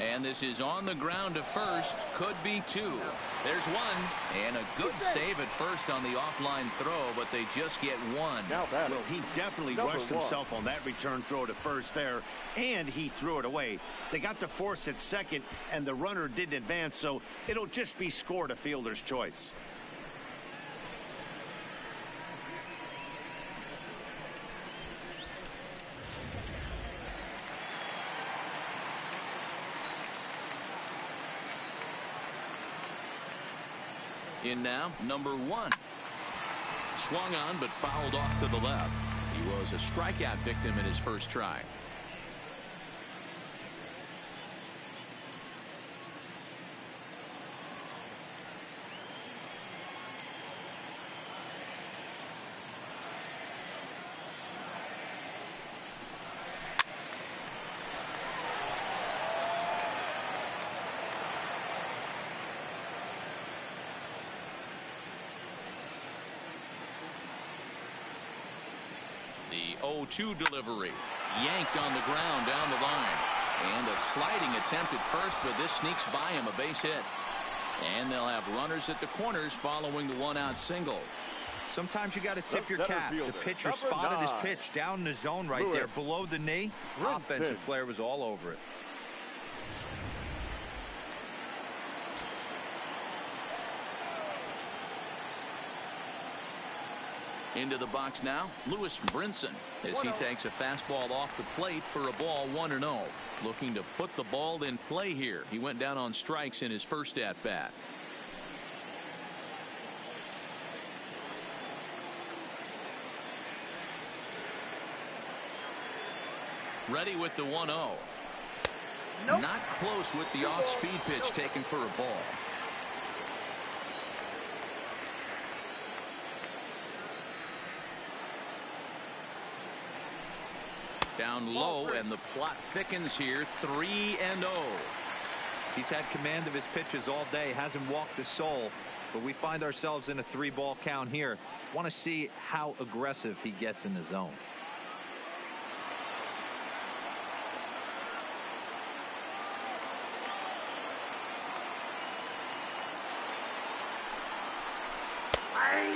And this is on the ground to first. Could be 2. There's 1. And a good save at first on the offline throw, but they just get 1. Well, he definitely rushed himself on that return throw to first there, and he threw it away. They got the force at second, and the runner didn't advance, so it'll just be scored a fielder's choice. In now, number 1. Swung on, but fouled off to the left. He was a strikeout victim in his first try. The 0-2 delivery. Yanked on the ground down the line. And a sliding attempt at first, but this sneaks by him, a base hit. And they'll have runners at the corners following the 1-out single. Sometimes you got to tip your Center cap. The fielder, pitcher number spotted his 9. pitch down in the zone right there below the knee. Offensive player was all over it. Into the box now, Lewis Brinson, as he takes a fastball off the plate for a ball 1-0. Looking to put the ball in play here. He went down on strikes in his first at bat. Ready with the 1-0. Nope. Not close with the off-speed pitch taken for a ball. Down low, and the plot thickens here. 3-0. He's had command of his pitches all day. Hasn't walked a soul. But we find ourselves in a 3-ball count here. Want to see how aggressive he gets in the zone.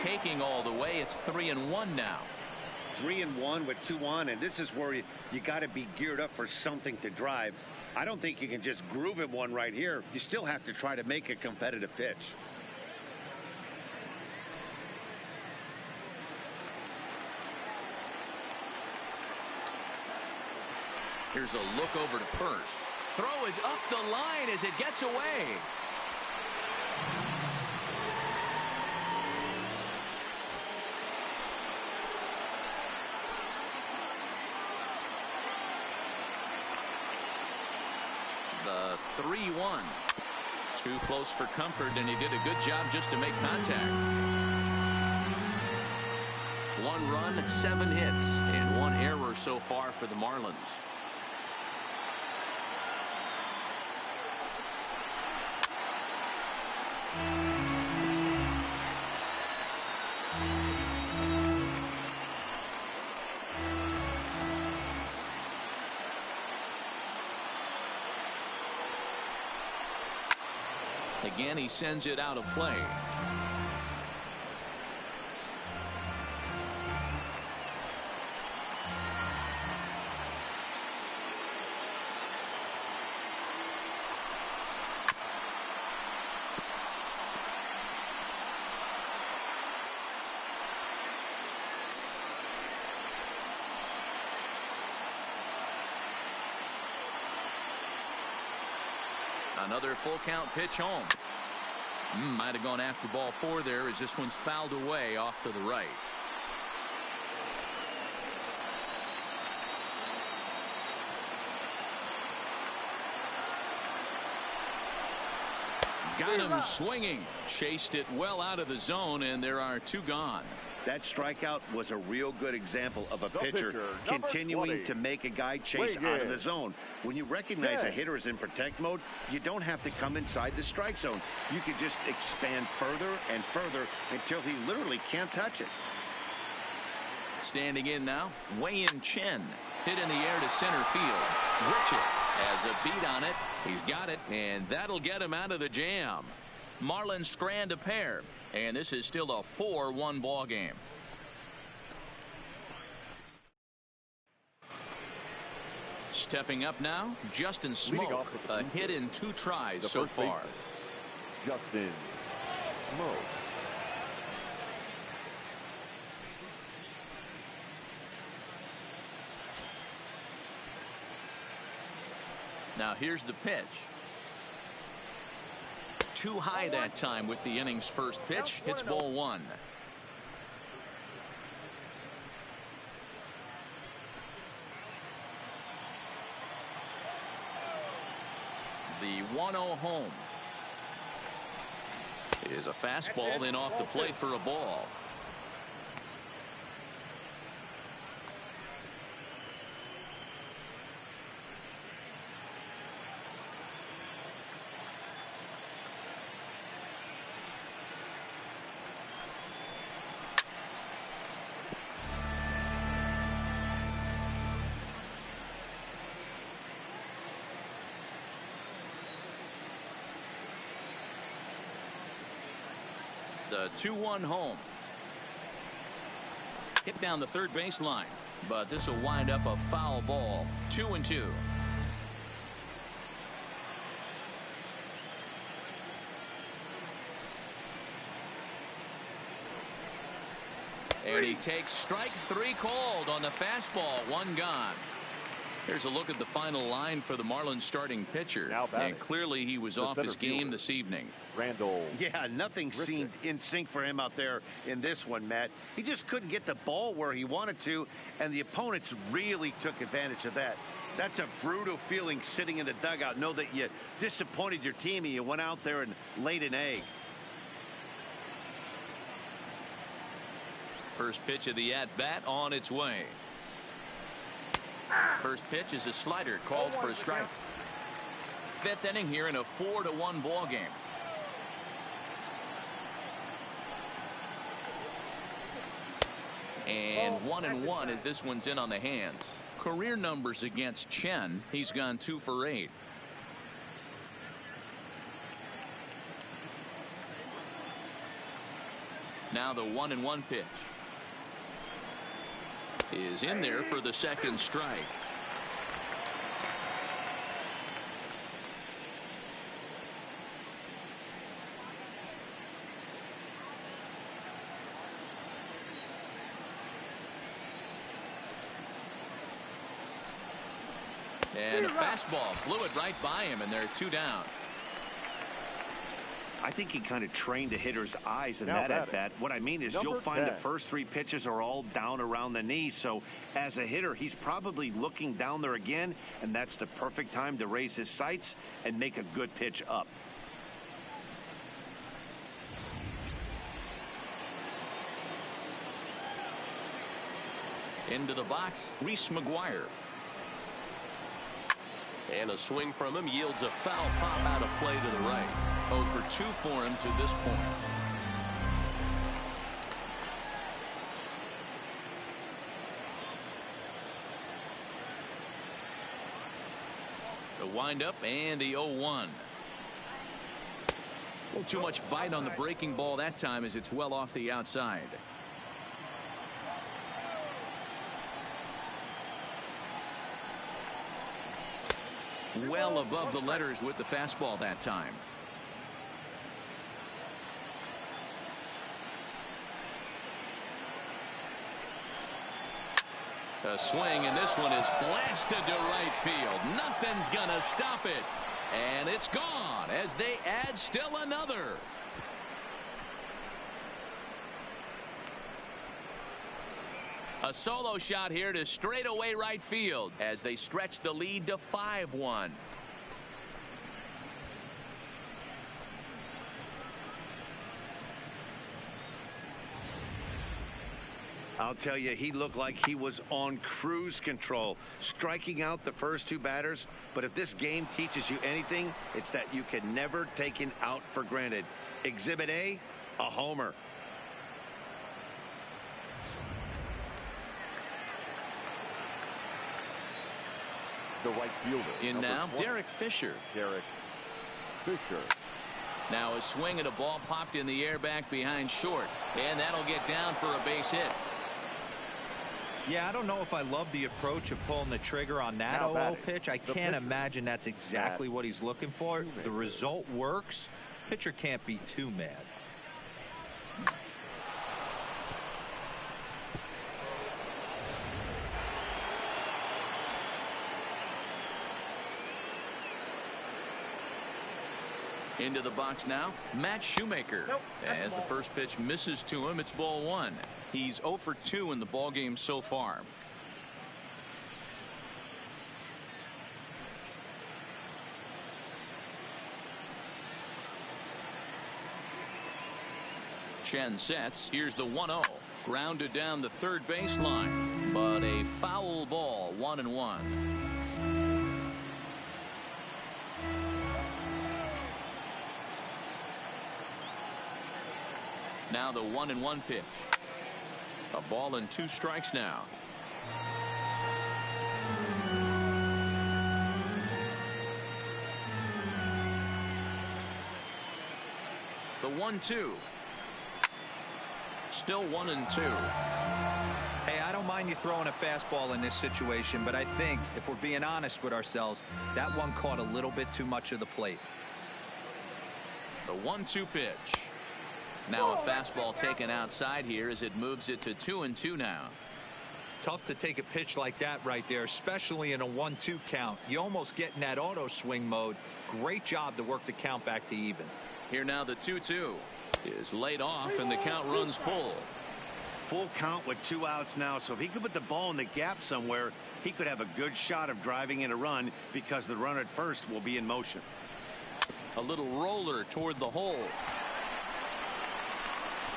Taking all the way. It's 3-1 now. 3-1 with 2 on, and this is where you got to be geared up for something to drive. I don't think you can just groove him one right here. You still have to try to make a competitive pitch. Here's a look over to first. Throw is up the line as it gets away. The 3-1. Too close for comfort, and he did a good job just to make contact. 1 run, 7 hits, and 1 error so far for the Marlins. Again, he sends it out of play. Another full count pitch home. Might have gone after ball 4 there, as this one's fouled away off to the right. Got him swinging. Chased it well out of the zone, and there are 2 gone. That strikeout was a real good example of a pitcher continuing to make a guy chase out of the zone. When you recognize a hitter is in protect mode, you don't have to come inside the strike zone. You can just expand further and further until he literally can't touch it. Standing in now, Wei-Yin Chen. Hit in the air to center field. Richard has a beat on it. He's got it, and that'll get him out of the jam. Marlins strand a pair, and this is still a 4-1 ball game. Stepping up now, Justin Smoke. A hit in 2 tries so far. Justin Smoke. Now here's the pitch. Too high that time with the inning's first pitch. Hits ball 1. The 1-0 home is a fastball in off the plate for a ball. The 2-1 home. hit down the third baseline, but this will wind up a foul ball. 2-2. And he takes strike 3 called on the fastball. 1 gone. Here's a look at the final line for the Marlins starting pitcher. And clearly he was off his game this evening. Yeah, nothing seemed in sync for him out there in this one, Matt. He just couldn't get the ball where he wanted to, and the opponents really took advantage of that. That's a brutal feeling sitting in the dugout. Know that you disappointed your team and you went out there and laid an egg. First pitch of the at-bat on its way. First pitch is a slider called for a strike. 5th inning here in a 4-1 ball game. And 1-1 as this one's in on the hands. Career numbers against Chen. He's gone 2 for 8. Now the 1-1 pitch is in there for the second strike. And a fastball blew it right by him, and they're 2 down. I think he kind of trained the hitter's eyes in that at bat. What I mean is you'll find the first 3 pitches are all down around the knee. So as a hitter, he's probably looking down there again, and that's the perfect time to raise his sights and make a good pitch up. Into the box, Reese McGuire. And a swing from him yields a foul pop out of play to the right. 0 for 2 for him to this point. The windup and the 0-1. Too much bite on the breaking ball that time as it's well off the outside. Well above the letters with the fastball that time. A swing, and this one is blasted to right field. Nothing's gonna stop it, and it's gone as they add still another. A solo shot here to straightaway right field as they stretch the lead to 5-1. I'll tell you, he looked like he was on cruise control, striking out the first 2 batters. But if this game teaches you anything, it's that you can never take an out for granted. Exhibit A, a homer. The right fielder. In now, Derek Fisher. Now a swing and a ball popped in the air back behind short. And that'll get down for a base hit. Yeah, I don't know if I love the approach of pulling the trigger on that 0-0 pitch. I can't imagine that's exactly what he's looking for. The result works. Pitcher can't be too mad. Into the box now, Matt Shoemaker. As the first pitch misses to him, it's ball 1. He's 0 for 2 in the ball game so far. Chen sets. Here's the 1-0. Grounded down the third baseline, but a foul ball. 1-1. Now the 1-1 pitch. A ball and 2 strikes now. The 1-2. Still 1-2. Hey, I don't mind you throwing a fastball in this situation, but I think if we're being honest with ourselves, that one caught a little bit too much of the plate. The 1-2 pitch. Now a fastball taken outside here as it moves it to 2-2 now. Tough to take a pitch like that right there, especially in a 1-2 count. You almost get in that auto swing mode. Great job to work the count back to even. Here now the 2-2 is laid off and the count runs full. Full count with 2 outs now, so if he could put the ball in the gap somewhere, he could have a good shot of driving in a run because the runner at first will be in motion. A little roller toward the hole.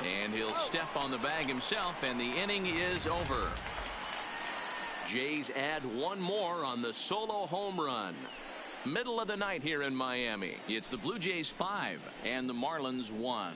And he'll step on the bag himself, and the inning is over. Jays add one more on the solo home run. Middle of the night here in Miami. It's the Blue Jays 5 and the Marlins 1.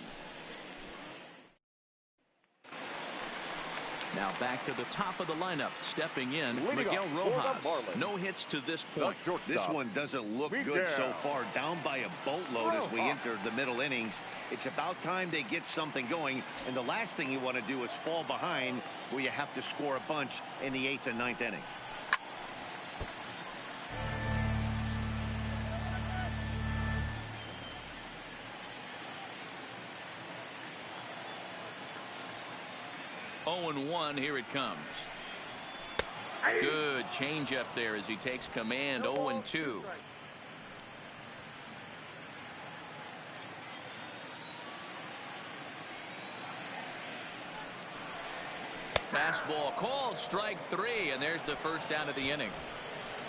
Now back to the top of the lineup. Stepping in, Miguel Rojas. No hits to this point. This one doesn't look good so far. Down by a boatload as we enter the middle innings. It's about time they get something going. And the last thing you want to do is fall behind where you have to score a bunch in the 8th and 9th inning. Oh, 1, here it comes. Good changeup there as he takes command. 0-2. Fastball called, strike 3, and there's the first out of the inning.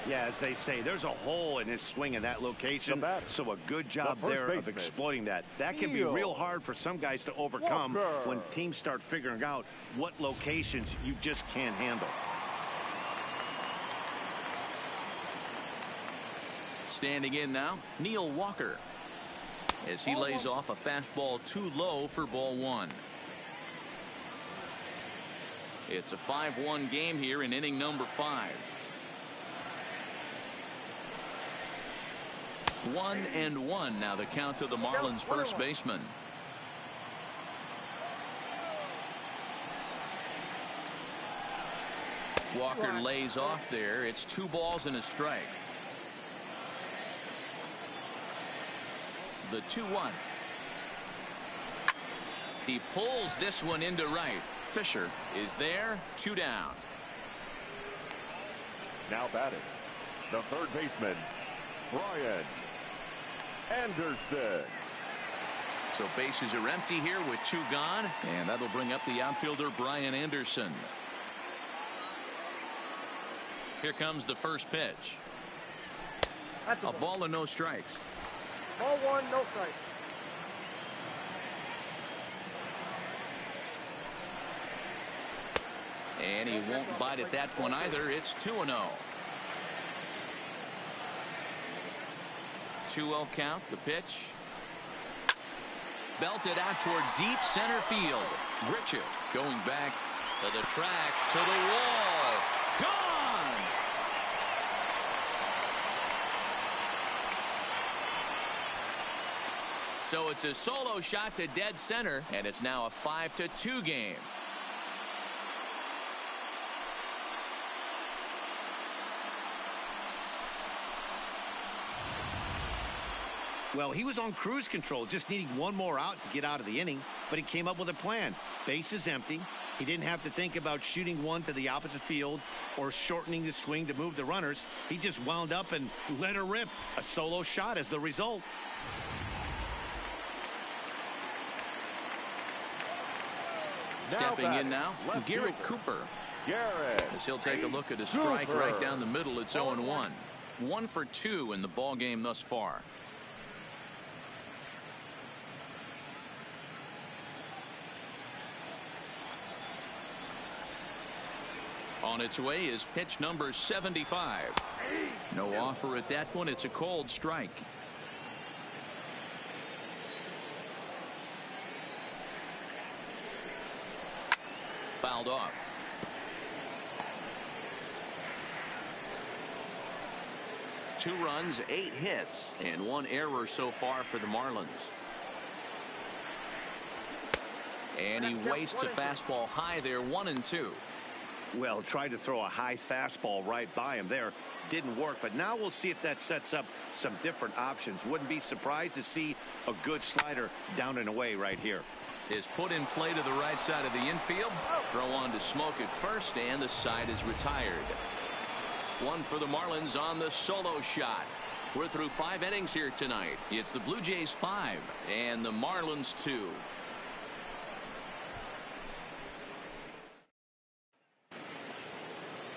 Yeah, as they say, there's a hole in his swing in that location, so a good job there of exploiting that. That can be real hard for some guys to overcome when teams start figuring out what locations you just can't handle. Standing in now, Neil Walker, as he lays off a fastball too low for ball 1. It's a 5-1 game here in inning number 5. 1-1 now the count to the Marlins first baseman. Walker lays off there. It's 2 balls and a strike. The 2-1. He pulls this one into right. Fisher is there. 2 down. Now batting, the third baseman, Brian Anderson. So bases are empty here with 2 gone, and that'll bring up the outfielder Brian Anderson. Here comes the first pitch. A ball and no strikes. Ball 1, no strikes. And he won't bite at that one either. It's 2-0. 2-0 count. The pitch. Belted out toward deep center field. Grichuk going back to the track, to the wall. Gone! So it's a solo shot to dead center, and it's now a 5-2 game. Well, he was on cruise control, just needing one more out to get out of the inning, but he came up with a plan. Bases empty. He didn't have to think about shooting one to the opposite field or shortening the swing to move the runners. He just wound up and let her rip. A solo shot as the result. Stepping in now, Garrett Cooper. As he'll take a look at a strike right down the middle. It's 0-1. 1 for 2 in the ball game thus far. On its way is pitch number 75. No offer at that one. It's a cold strike. Fouled off. Two runs, 8 hits, and 1 error so far for the Marlins. And he wastes a fastball high there, 1-2. Well, tried to throw a high fastball right by him there. Didn't work, but now we'll see if that sets up some different options. Wouldn't be surprised to see a good slider down and away right here. Is put in play to the right side of the infield. Throw on to Smoke at first, and the side is retired. One for the Marlins on the solo shot. We're through 5 innings here tonight. It's the Blue Jays 5 and the Marlins 2.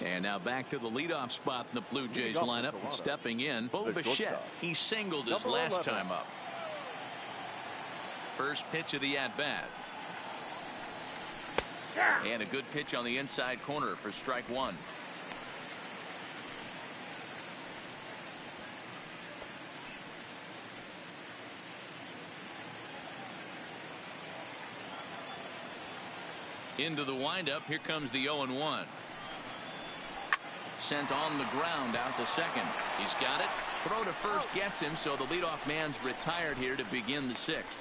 And now back to the leadoff spot in the Blue Jays lineup. Stepping in, Bo Bichette. He singled his last time up. First pitch of the at-bat. And a good pitch on the inside corner for strike one. Into the windup. Here comes the 0-1. Sent on the ground out to second. He's got it. Throw to first gets him, so the leadoff man's retired here to begin the 6th.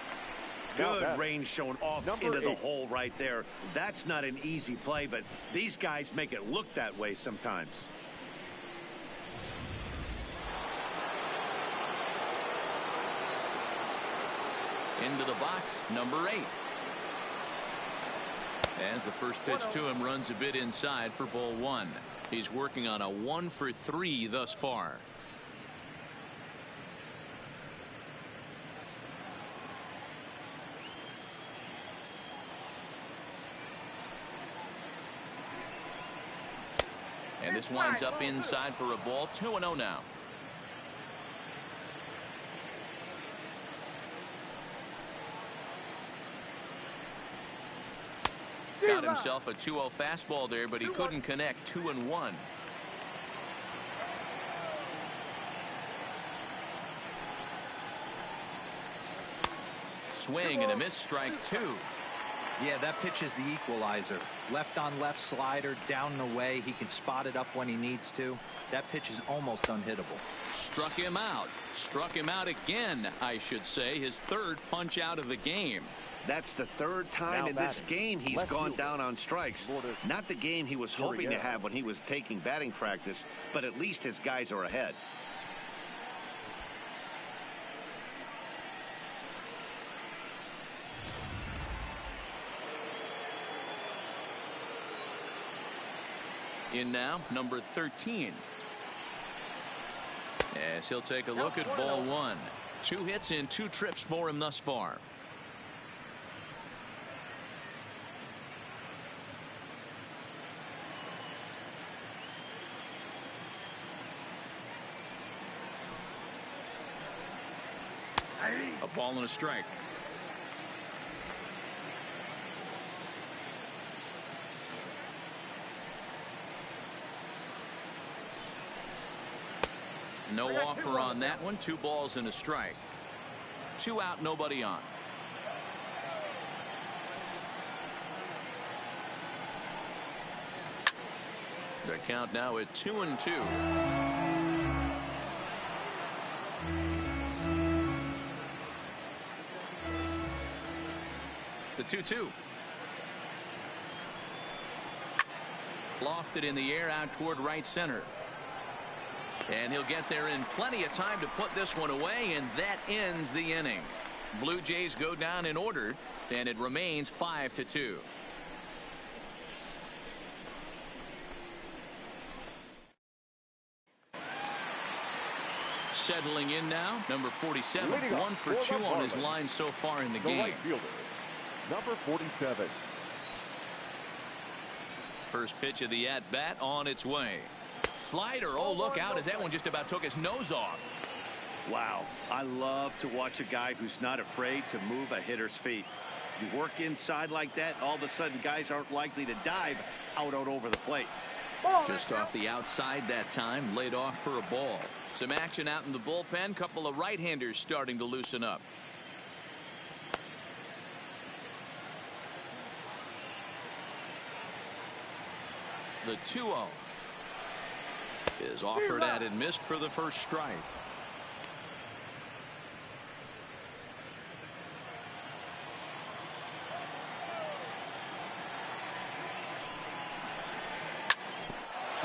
Good range shown off into the hole right there. That's not an easy play, but these guys make it look that way sometimes. Into the box, number 8. As the first pitch to him runs a bit inside for ball 1. He's working on a 1 for 3 thus far. And this winds up inside for a ball. 2-0 now. Got himself a 2-0 fastball there, but he couldn't connect. 2-1. Swing and a miss, strike 2. Yeah, that pitch is the equalizer. Left on left slider, down and away. He can spot it up when he needs to. That pitch is almost unhittable. Struck him out. Struck him out again, I should say. His 3rd punch out of the game. That's the 3rd time in this game he's gone down on strikes. Not the game he was hoping to have when he was taking batting practice, but at least his guys are ahead. In now, number 13. As he'll take a look at ball 1. 2 hits in 2 trips for him thus far. A ball and a strike. No offer on that one. 2 balls and a strike. 2 out, nobody on. The count now at 2-2. The 2-2. Lofted in the air out toward right center. And he'll get there in plenty of time to put this one away, and that ends the inning. Blue Jays go down in order, and it remains 5-2. Settling in now, number 47, 1 for 2 on his line so far in the game. Right fielder, number 47. First pitch of the at-bat on its way. Slider, oh, look out, as that one just about took his nose off. Wow, I love to watch a guy who's not afraid to move a hitter's feet. You work inside like that, all of a sudden guys aren't likely to dive out over the plate. Just off the outside that time, laid off for a ball. Some action out in the bullpen, couple of right-handers starting to loosen up. The 2-0 is offered at and missed for the first strike.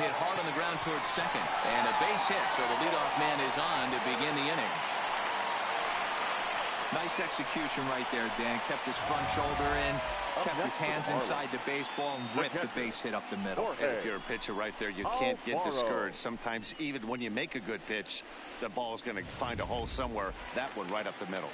Hit hard on the ground towards second. And a base hit, so the leadoff man is on to begin the inning. Nice execution right there, Dan. Kept his front shoulder in, kept his hands inside the baseball, and ripped the base hit up the middle. And if you're a pitcher right there, you can't get discouraged. Sometimes even when you make a good pitch, the ball's going to find a hole somewhere. That one right up the middle.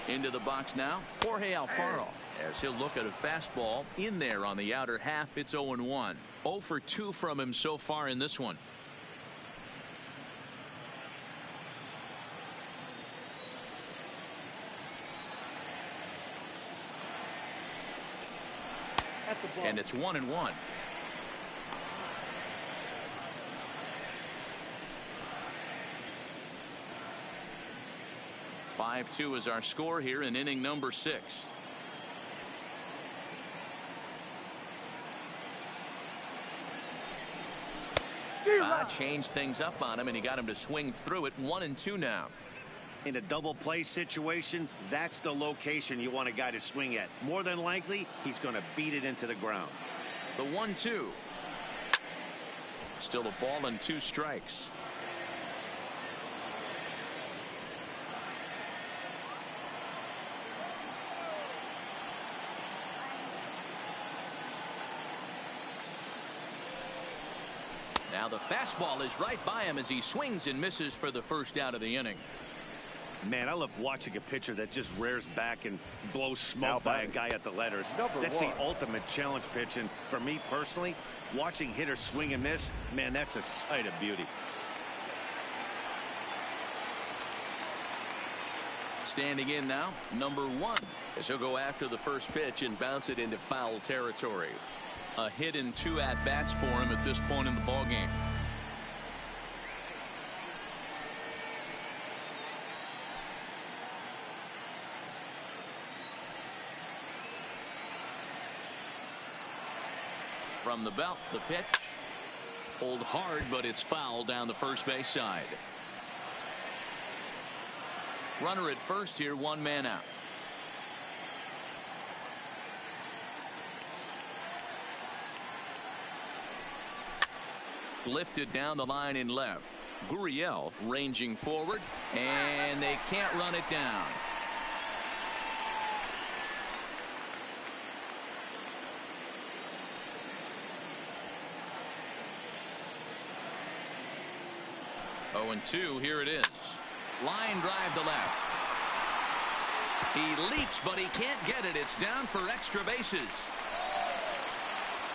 Into the box now, Jorge Alfaro, as he'll look at a fastball in there on the outer half. It's 0-1. 0 for 2 from him so far in this one. And it's 1-1. (5-2) is our score here in inning number 6. Changed things up on him, and he got him to swing through it. 1-2 now. In a double play situation, that's the location you want a guy to swing at. More than likely, he's going to beat it into the ground. The 1-2. Still a ball and 2 strikes. Now the fastball is right by him as he swings and misses for the first out of the inning. Man, I love watching a pitcher that just rears back and blows smoke by a guy at the letters. That's the ultimate challenge pitch, and for me personally, watching hitters swing and miss, man, that's a sight of beauty. Standing in now, number 1, as he'll go after the first pitch and bounce it into foul territory. A hit and 2 at-bats for him at this point in the ballgame. From the belt, the pitch. Pulled hard, but it's foul down the first base side. Runner at first here, 1 man out. Lifted down the line in left. Gurriel ranging forward, and they can't run it down. Oh, and 2, here it is. Line drive to left. He leaps, but he can't get it. It's down for extra bases.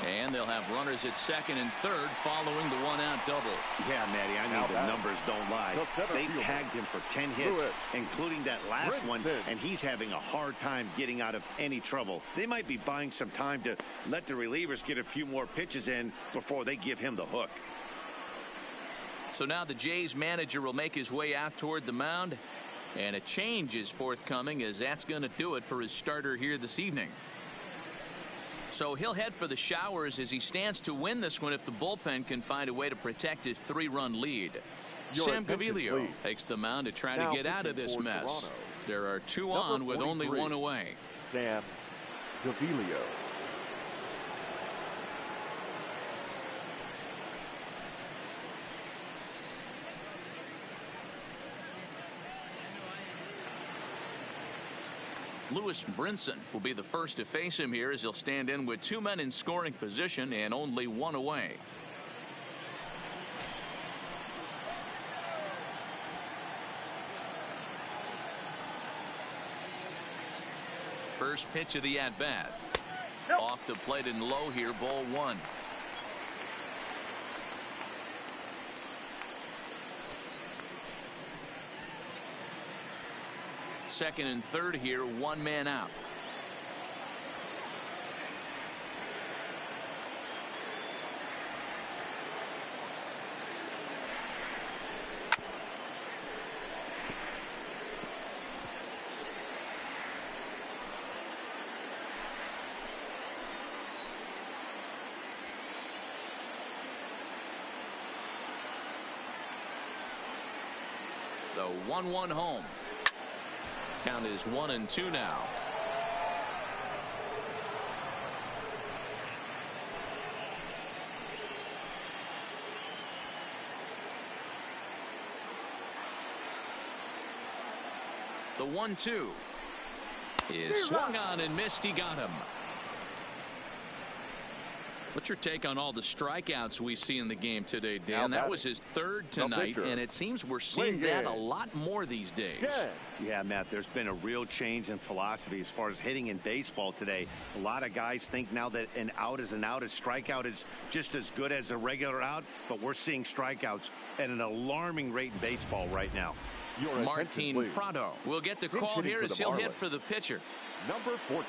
And they'll have runners at second and third following the 1-out double. Yeah, Matty, I mean, the numbers don't lie. They tagged him for 10 hits, including that last one, and he's having a hard time getting out of any trouble. They might be buying some time to let the relievers get a few more pitches in before they give him the hook. So now the Jays manager will make his way out toward the mound, and a change is forthcoming, as that's going to do it for his starter here this evening. So he'll head for the showers as he stands to win this one if the bullpen can find a way to protect his 3-run lead. Sam Gaviglio takes the mound to try to get out of this mess. Toronto. There are 2 on with only 1 away. Sam Gaviglio. Lewis Brinson will be the first to face him here as he'll stand in with 2 men in scoring position and only 1 away. First pitch of the at-bat. Off the plate and low here, ball 1. Second and third here, 1 man out. The 1-1 home. Count is 1-2 now. The 1-2 is swung on and missed. He got him. What's your take on all the strikeouts we see in the game today, Dan? That was his third tonight, and it seems we're seeing that a lot more these days. Yeah, Matt, there's been a real change in philosophy as far as hitting in baseball today. A lot of guys think now that an out is an out. A strikeout is just as good as a regular out, but we're seeing strikeouts at an alarming rate in baseball right now. Martin Prado will get the call here as he'll hit for the pitcher. Number 14,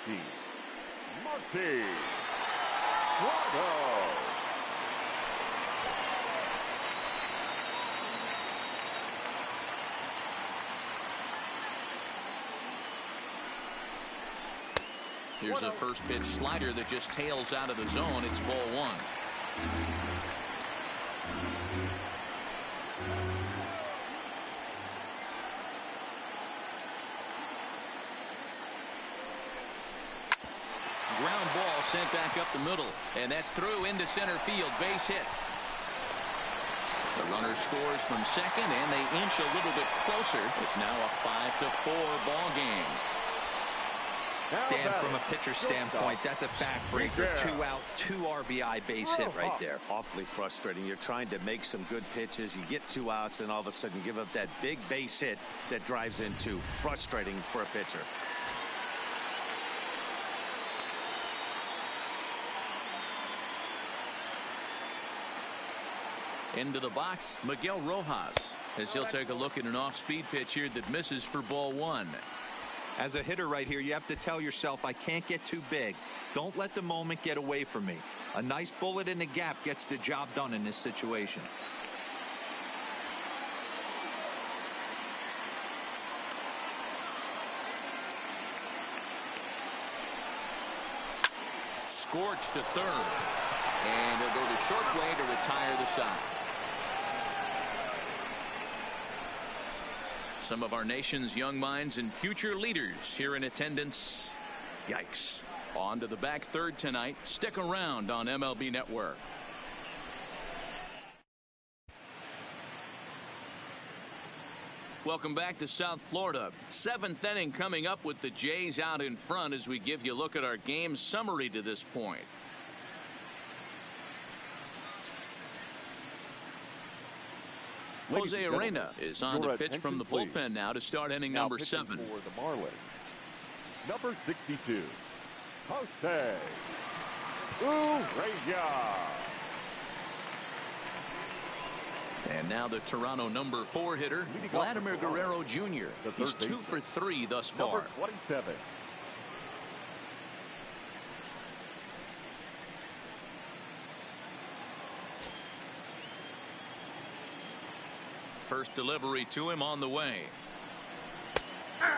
Martin Prado. Here's a first pitch slider that just tails out of the zone. It's ball one. Ground ball sent back up the middle, and that's through into center field. Base hit. The runner scores from second, and they inch a little bit closer. It's now a 5-4 ball game. Dan, from a pitcher standpoint, that's a backbreaker. 2 out, 2 RBI base hit right there. Awfully frustrating. You're trying to make some good pitches. You get 2 outs, and all of a sudden give up that big base hit that drives in 2. Frustrating for a pitcher. Into the box, Miguel Rojas, as he'll take a look at an off-speed pitch here that misses for ball one. As a hitter right here, you have to tell yourself, I can't get too big. Don't let the moment get away from me. A nice bullet in the gap gets the job done in this situation. Scorched to third. And he'll go the short way to retire the side. Some of our nation's young minds and future leaders here in attendance. Yikes. On to the back third tonight. Stick around on MLB Network. Welcome back to South Florida. 7th inning coming up with the Jays out in front as we give you a look at our game summary to this point. Jose Arena is on the pitch from the bullpen now to start inning number 7. For the Marlins, number 62, Jose Urrea. And now the Toronto number 4 hitter, Vladimir Guerrero Jr. He's 2 for 3 thus far. Number 27. First delivery to him on the way.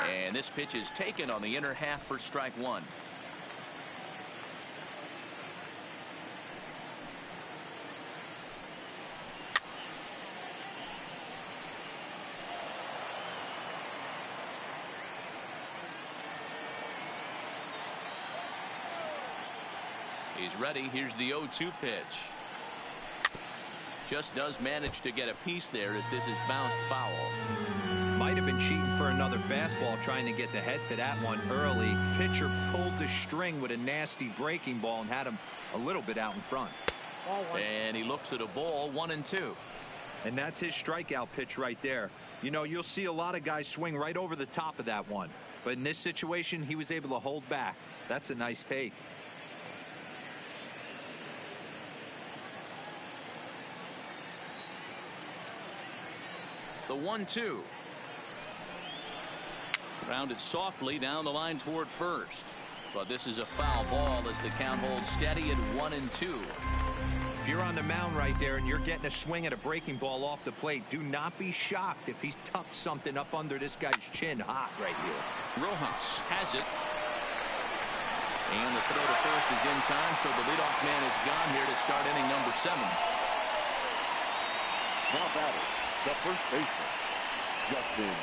And this pitch is taken on the inner half for strike 1. He's ready. Here's the 0-2 pitch. Just does manage to get a piece there as this is bounced foul. Might have been cheating for another fastball, trying to get the head to that one early. Pitcher pulled the string with a nasty breaking ball and had him a little bit out in front. And he looks at a ball, 1-2. And that's his strikeout pitch right there. You know, you'll see a lot of guys swing right over the top of that one. But in this situation, he was able to hold back. That's a nice take. The 1-2. Rounded softly down the line toward first. But this is a foul ball as the count holds steady at 1-2. If you're on the mound right there and you're getting a swing at a breaking ball off the plate, do not be shocked if he's tucked something up under this guy's chin hot right here. Rojas has it. And the throw to first is in time, so the leadoff man is gone here to start inning number 7. Now batting, the first baseman, Justin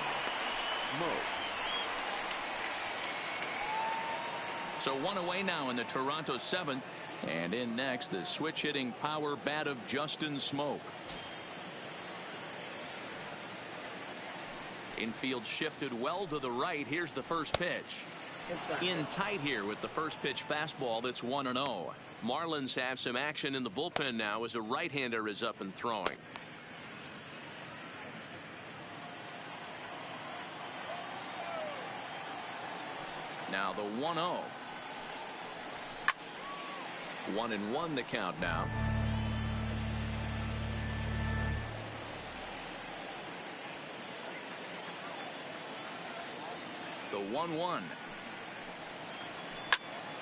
Smoke. So one away now in the Toronto 7th. And in next, the switch-hitting power bat of Justin Smoke. Infield shifted well to the right. Here's the first pitch. In tight here with the first pitch fastball that's 1-0. Marlins have some action in the bullpen now as a right-hander is up and throwing. Now the 1-0. 1-1 the count now. The 1-1.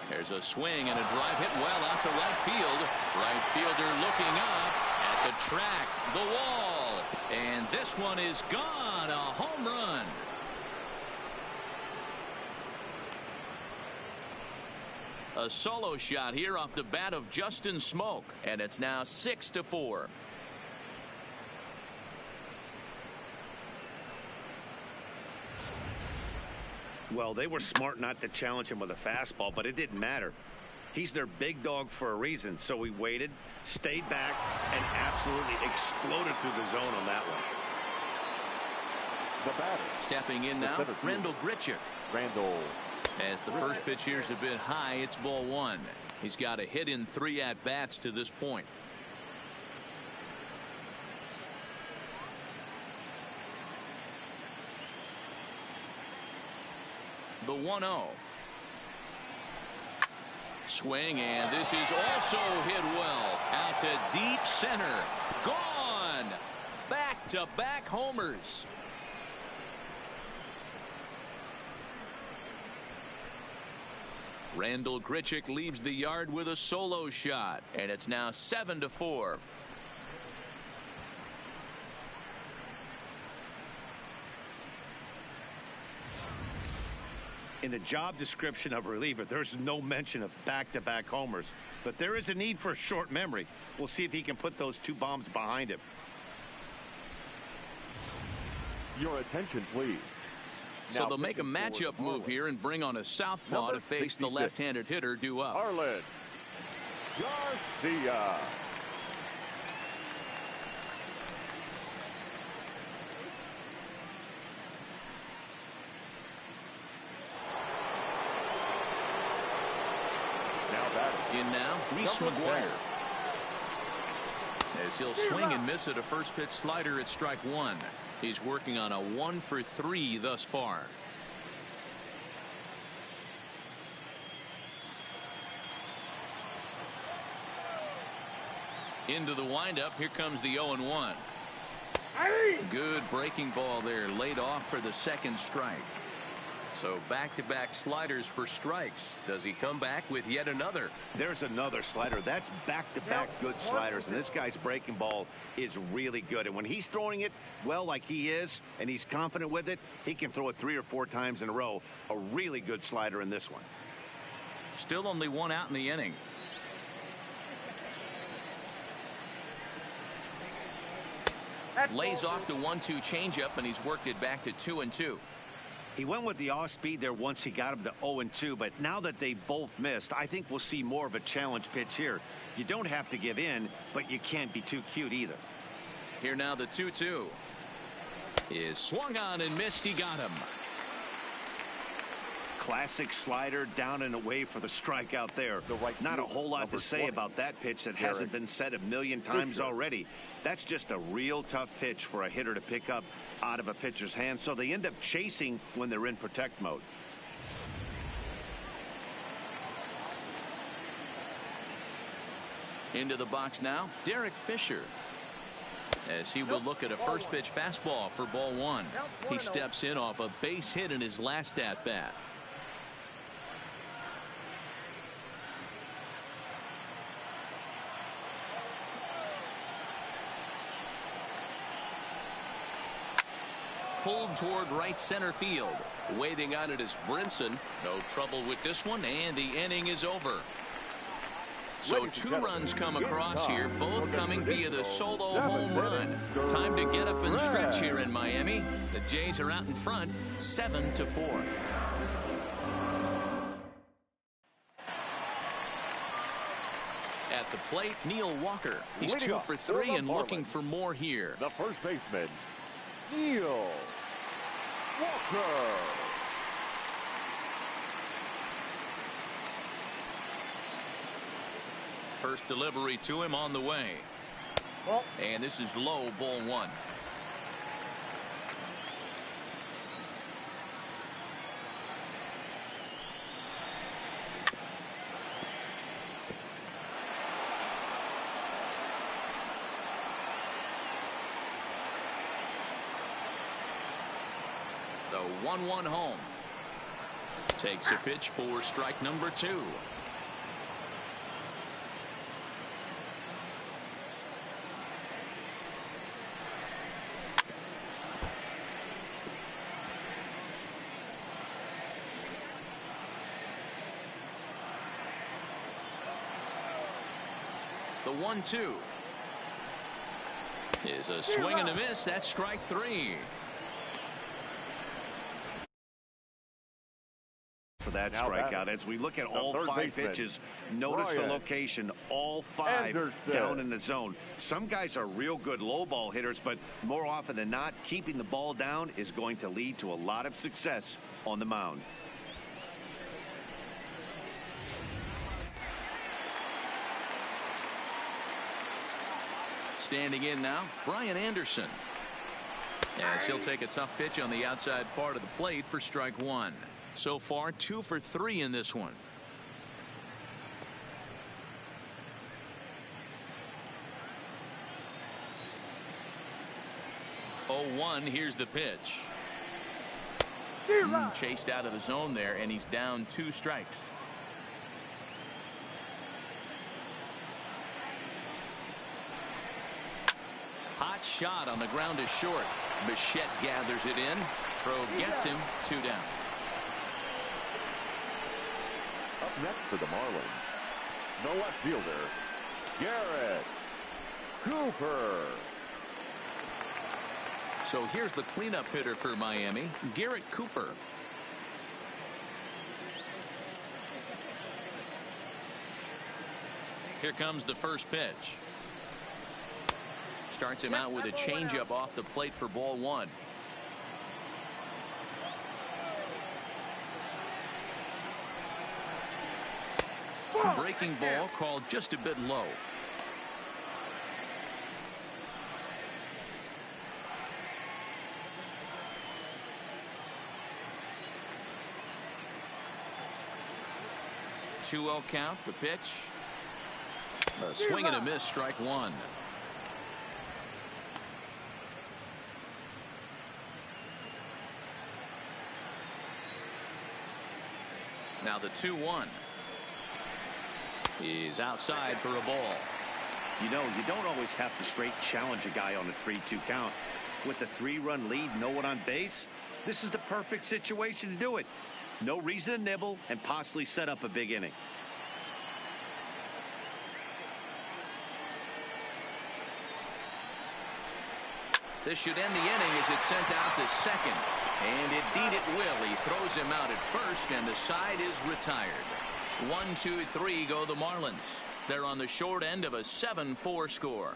There's a swing and a drive hit well out to right field. Right fielder looking up at the track, the wall, and this one is gone. A home run. A solo shot here off the bat of Justin Smoke, and it's now 6-4. Well, they were smart not to challenge him with a fastball, but it didn't matter. He's their big dog for a reason, so he waited, stayed back, and absolutely exploded through the zone on that one. The batter. Stepping in now, Randall Grichuk. Randall. As the first pitch here is a bit high, it's ball one. He's got a hit in 3 at-bats to this point. The 1-0. Swing, and this is also hit well. Out to deep center. Gone. Back-to-back homers. Randall Grichuk leaves the yard with a solo shot, and it's now 7-4. In the job description of reliever, there's no mention of back-to-back homers, but there is a need for a short memory. We'll see if he can put those 2 bombs behind him. Your attention, please. So they'll make a matchup move here and bring on a southpaw to face the left-handed hitter due up. Marlins. Garcia. In now, Reese McGuire. As he'll swing and miss at a first pitch slider at strike 1. He's working on a 1 for 3 thus far. Into the windup. Here comes the 0-1. Good breaking ball there, laid off for the second strike. So back-to-back sliders for strikes. Does he come back with yet another? There's another slider. That's back-to-back good sliders, and this guy's breaking ball is really good. And when he's throwing it well like he is, and he's confident with it, he can throw it 3 or 4 times in a row. A really good slider in this one. Still only 1 out in the inning. Lays off the 1-2 changeup, and he's worked it back to 2-2. He went with the off speed there once he got him to 0-2, but now that they both missed, I think we'll see more of a challenge pitch here. You don't have to give in, but you can't be too cute either. Here now the 2-2 is swung on and missed. He got him. Classic slider down and away for the strikeout there. Not a whole lot to say about that pitch that hasn't been said a million times already. That's just a real tough pitch for a hitter to pick up out of a pitcher's hand, so they end up chasing when they're in protect mode. Into the box now, Derek Fisher. As he will look at a first pitch fastball for ball 1. He steps in off a base hit in his last at bat. Pulled toward right center field. Waiting on it is Brinson. No trouble with this one, and the inning is over. So 2 runs come across here, both coming via the solo home run. Time to get up and stretch here in Miami. The Jays are out in front, 7-4. At the plate, Neil Walker. He's 2 for 3 and looking for more here. The first baseman, Neil. Walker. First delivery to him on the way. And this is low, ball one. The 1-1 home. Takes a pitch for strike number 2. The 1-2 is a swing and a miss. That's strike 3. For that strikeout, as we look at all 5 pitches, notice the location, all 5 down in the zone. Some guys are real good low ball hitters, but more often than not, keeping the ball down is going to lead to a lot of success on the mound. Standing in now, Brian Anderson. As he'll take a tough pitch on the outside part of the plate for strike 1. So far 2 for 3 in this one. Oh, 1. Here's the pitch. Chased out of the zone there, and he's down 2 strikes. Hot shot on the ground is short. Bichette gathers it in. Throw gets him 2 down. Up next for the Marlins, the left fielder, Garrett Cooper. So here's the cleanup hitter for Miami, Garrett Cooper. Here comes the first pitch. Starts him out with a changeup off the plate for ball 1. Breaking ball called just a bit low. Two 2-0 count. The pitch. A swing and a miss. Strike 1. Now the 2-1 is outside for a ball. You know, you don't always have to straight challenge a guy on a 3-2 count. With a 3-run lead, no one on base, this is the perfect situation to do it. No reason to nibble and possibly set up a big inning. This should end the inning as it's sent out to second. And indeed it will. He throws him out at first, and the side is retired. 1-2-3 go the Marlins. They're on the short end of a 7-4 score.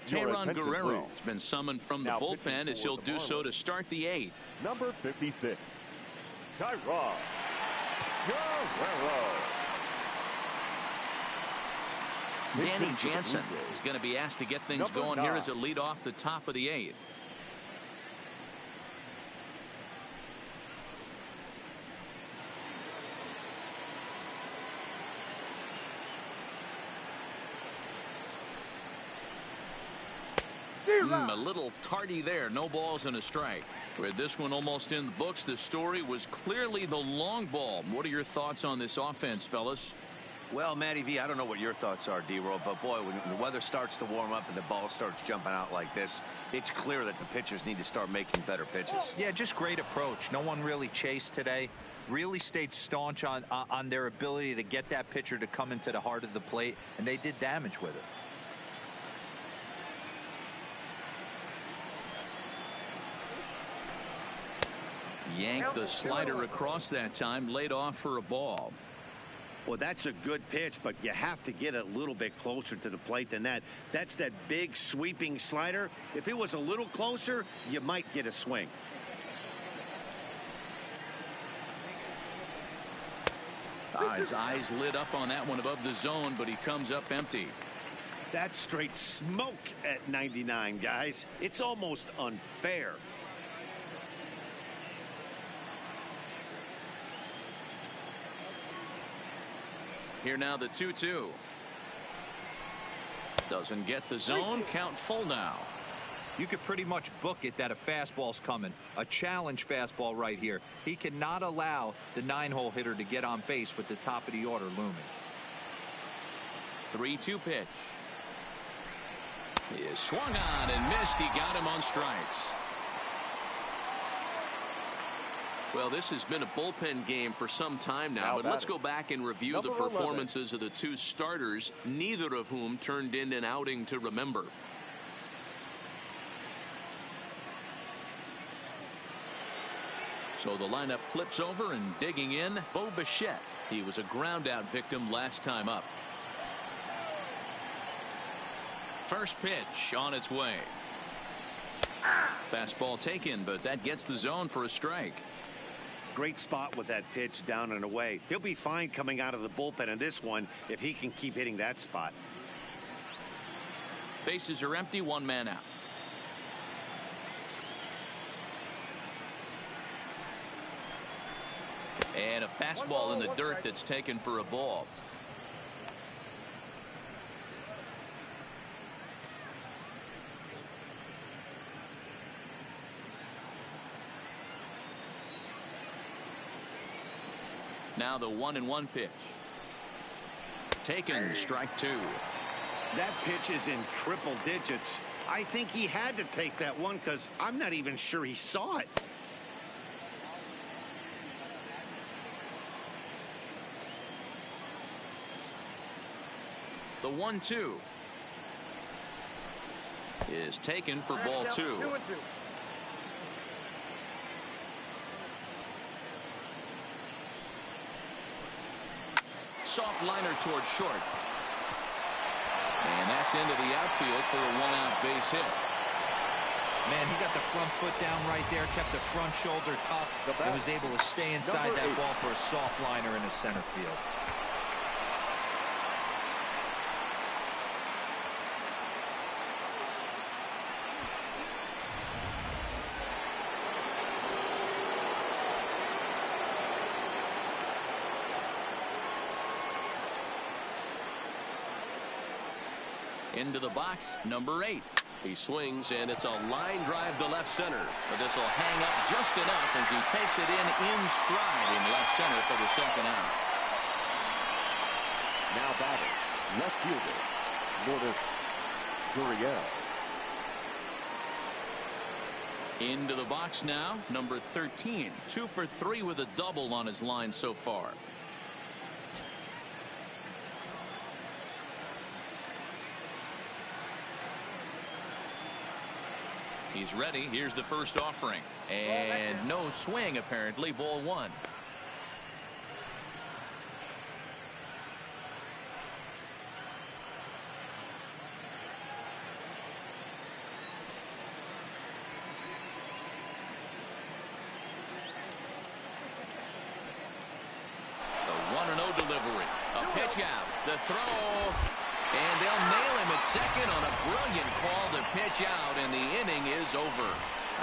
Tayron Guerrero has been summoned from the bullpen as he'll do so to start the 8th. Number 56, Tayron Guerrero. Danny Jansen is going to be asked to get things going here as a lead off the top of the 8th. A little tardy there. No balls and a strike. With this one almost in the books, the story was clearly the long ball. What are your thoughts on this offense, fellas? Well, Matty V, I don't know what your thoughts are, D-Roll, but boy, when the weather starts to warm up and the ball starts jumping out like this, it's clear that the pitchers need to start making better pitches. Yeah, just great approach. No one really chased today. Really stayed staunch on their ability to get that pitcher to come into the heart of the plate, and they did damage with it. Yanked the slider across that time, laid off for a ball. Well, that's a good pitch, but you have to get a little bit closer to the plate than that. That's that big sweeping slider. If it was a little closer, you might get a swing. His eyes lit up on that one above the zone, but he comes up empty. That's straight smoke at 99, guys. It's almost unfair. Here now the 2-2. Doesn't get the zone. Count full now. You could pretty much book it that a fastball's coming. A challenge fastball right here. He cannot allow the 9-hole hitter to get on base with the top of the order looming. 3-2 pitch. He is swung on and missed. He got him on strikes. Well, this has been a bullpen game for some time now, but let's go back and review the performances of the two starters, neither of whom turned in an outing to remember. So the lineup flips over, and digging in, Bo Bichette. He was a ground out victim last time up. First pitch on its way. Fastball taken, but that gets the zone for a strike. Great spot with that pitch down and away. He'll be fine coming out of the bullpen in this one if he can keep hitting that spot. Bases are empty, one man out. And a fastball in the dirt that's taken for a ball. Now the 1-1 pitch. Taken, strike two. That pitch is in triple digits. I think he had to take that one because I'm not even sure he saw it. The 1-2 is taken for ball two. Soft liner towards short. And that's into the outfield for a one-out base hit. Man, he got the front foot down right there, kept the front shoulder up, and was able to stay inside that ball for a soft liner in the center field. Into the box, number 8. He swings, and it's a line drive to left center. But this will hang up just enough as he takes it in stride in left center for the second out. Now batting, left fielder, Lourdes Gurriel. Into the box now, number 13. 2 for 3 with a double on his line so far. He's ready. Here's the first offering. And no swing, apparently. Ball one. The 1-0 delivery. A pitch out. The throw. And they'll nail him at second on a brilliant call to pitch out, and the inning is over.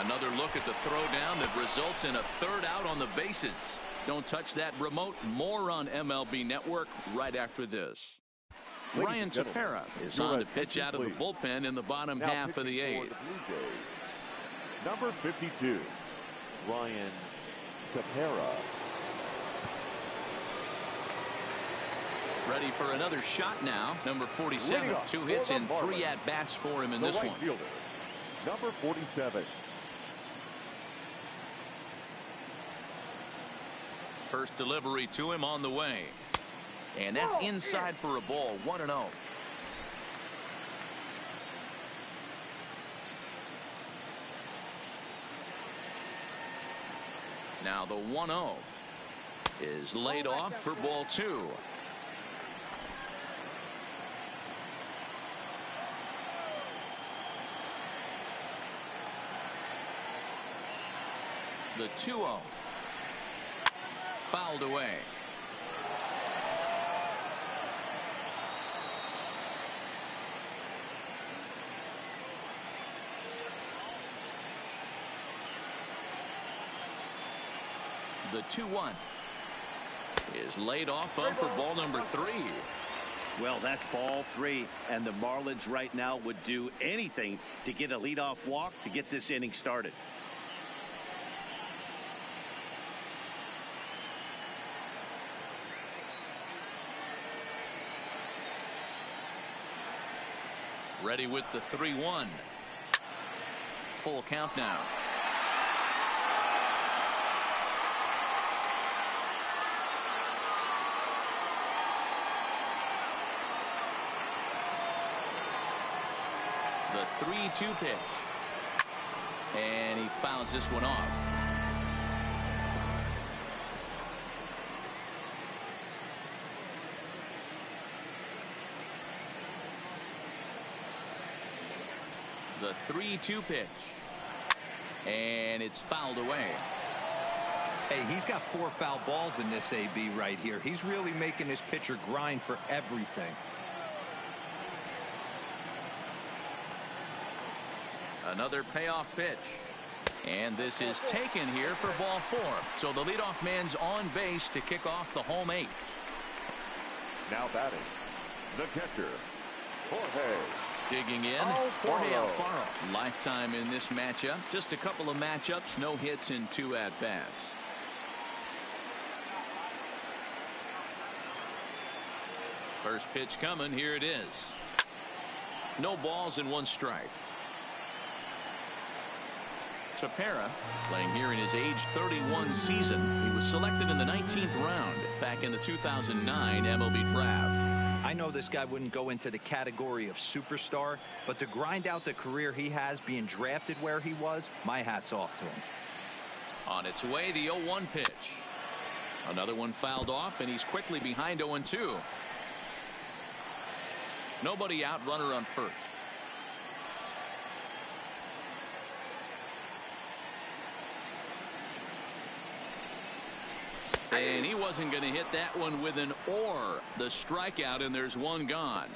Another look at the throwdown that results in a third out on the bases. Don't touch that remote. More on MLB Network right after this. Ryan Tepera is on to pitch out of the bullpen in the bottom half of the 8th. Number 52, Ryan Tepera. Ready for another shot now. Number 47. 2 hits and 3 at-bats for him in this one. Fielder, number 47. First delivery to him on the way. And that's inside for a ball. 1-0. Now the 1-0 is laid off for ball 2. The 2-0. Fouled away. The 2-1 is laid off for ball number 3. Well, that's ball 3, and the Marlins right now would do anything to get a leadoff walk to get this inning started. Ready with the 3-1. Full count now. The 3-2 pitch. And he fouls this one off. The 3-2 pitch. And it's fouled away. Hey, he's got 4 foul balls in this AB right here. He's really making this pitcher grind for everything. Another payoff pitch. And this is taken here for ball 4. So the leadoff man's on base to kick off the home 8th. Now batting, the catcher, Jorge. Digging in, Jorge Alfaro. Lifetime in this matchup. Just a couple of matchups, no hits in 2 at-bats. First pitch coming, here it is. No balls and 1 strike. Tepera playing here in his age 31 season. He was selected in the 19th round back in the 2009 MLB draft. I know this guy wouldn't go into the category of superstar, but to grind out the career he has being drafted where he was, my hat's off to him. On its way, the 0-1 pitch. Another one fouled off, and he's quickly behind 0-2. Nobody out, runner on first. And he wasn't going to hit that one with an or. The strikeout, and there's 1 gone.